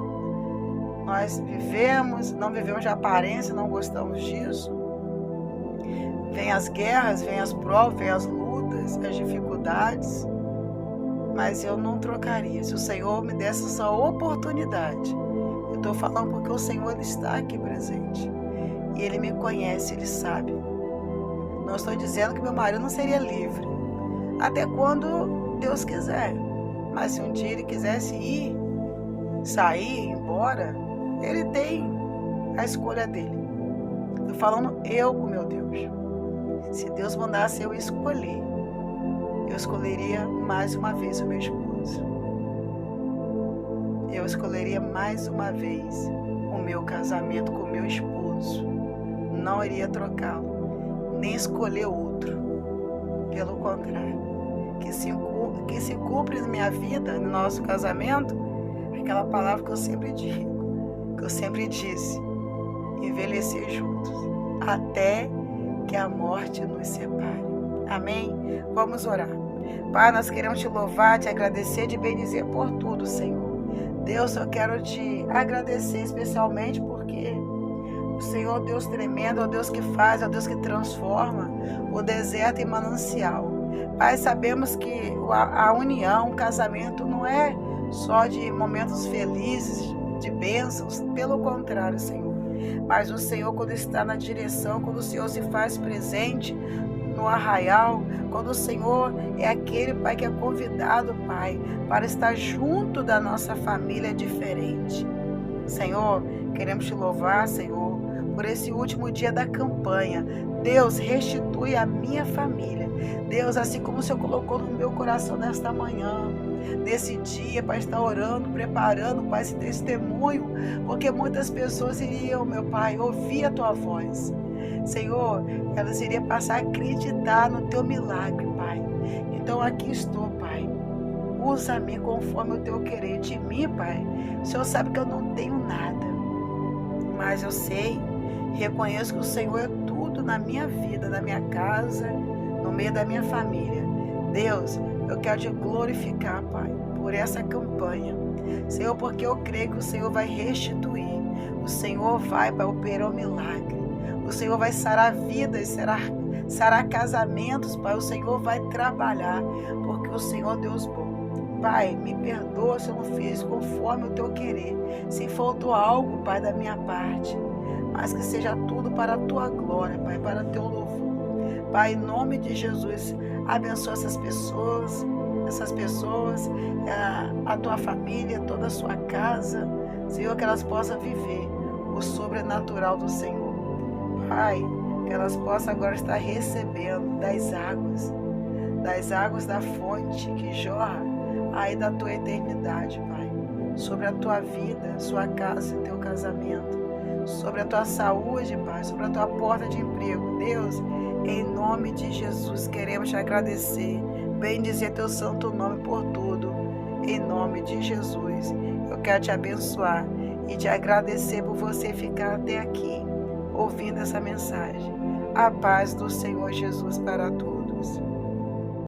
Nós não vivemos de aparência, não gostamos disso. Vem as guerras, vem as provas, vem as lutas, as dificuldades. Mas eu não trocaria. Se o Senhor me desse essa oportunidade, eu estou falando porque o Senhor, ele está aqui presente. E Ele me conhece, Ele sabe. Não estou dizendo que meu marido não seria livre. Até quando Deus quiser. Mas se um dia ele quisesse sair, ir embora, ele tem a escolha dele. Estou falando eu com meu Deus. Se Deus mandasse eu escolher, eu escolheria mais uma vez o meu esposo. Eu escolheria mais uma vez o meu casamento com o meu esposo. Não iria trocá-lo, nem escolher outro. Pelo contrário, que se cumpre na minha vida, no nosso casamento, aquela palavra que eu sempre digo, que eu sempre disse: envelhecer juntos, até que a morte nos separe. Amém? Vamos orar. Pai, nós queremos te louvar, te agradecer, te bendizer por tudo, Senhor. Deus, eu quero te agradecer especialmente porque o Senhor, Deus tremendo, é o Deus que faz, é o Deus que transforma o deserto em manancial. Pai, sabemos que a união, o casamento não é só de momentos felizes, de bênçãos, pelo contrário, Senhor. Mas o Senhor, quando está na direção, quando o Senhor se faz presente no arraial, quando o Senhor é aquele, Pai, que é convidado, Pai, para estar junto da nossa família diferente. Senhor, queremos te louvar, Senhor, por esse último dia da campanha. Deus, restitui a minha família. Deus, assim como o Senhor colocou no meu coração nesta manhã, nesse dia, para estar orando, preparando, Pai, esse testemunho, porque muitas pessoas iriam, meu Pai, ouvir a Tua voz. Senhor, elas iriam passar a acreditar no Teu milagre, Pai. Então aqui estou, Pai. Usa-me conforme o Teu querer de mim, Pai. O Senhor sabe que eu não tenho nada, mas eu sei, reconheço que o Senhor é tudo na minha vida, na minha casa, no meio da minha família. Deus, eu quero te glorificar, Pai, por essa campanha. Senhor, porque eu creio que o Senhor vai restituir. O Senhor vai, Pai, operar o milagre. O Senhor vai sarar vidas, sarar casamentos, Pai. O Senhor vai trabalhar, porque o Senhor é Deus bom. Pai, me perdoa se eu não fiz conforme o Teu querer. Se faltou algo, Pai, da minha parte. Mas que seja tudo para a Tua glória, Pai, para o Teu louvor. Pai, em nome de Jesus, abençoa essas pessoas, a Tua família, toda a sua casa. Senhor, que elas possam viver o sobrenatural do Senhor. Pai, que elas possam agora estar recebendo das águas da fonte que jorra aí da Tua eternidade, Pai, sobre a Tua vida, sua casa e Teu casamento, sobre a Tua saúde, Pai, sobre a Tua porta de emprego. Deus, em nome de Jesus, queremos te agradecer, bendizer Teu santo nome por tudo, em nome de Jesus. Eu quero te abençoar e te agradecer por você ficar até aqui, ouvindo essa mensagem. A paz do Senhor Jesus para todos.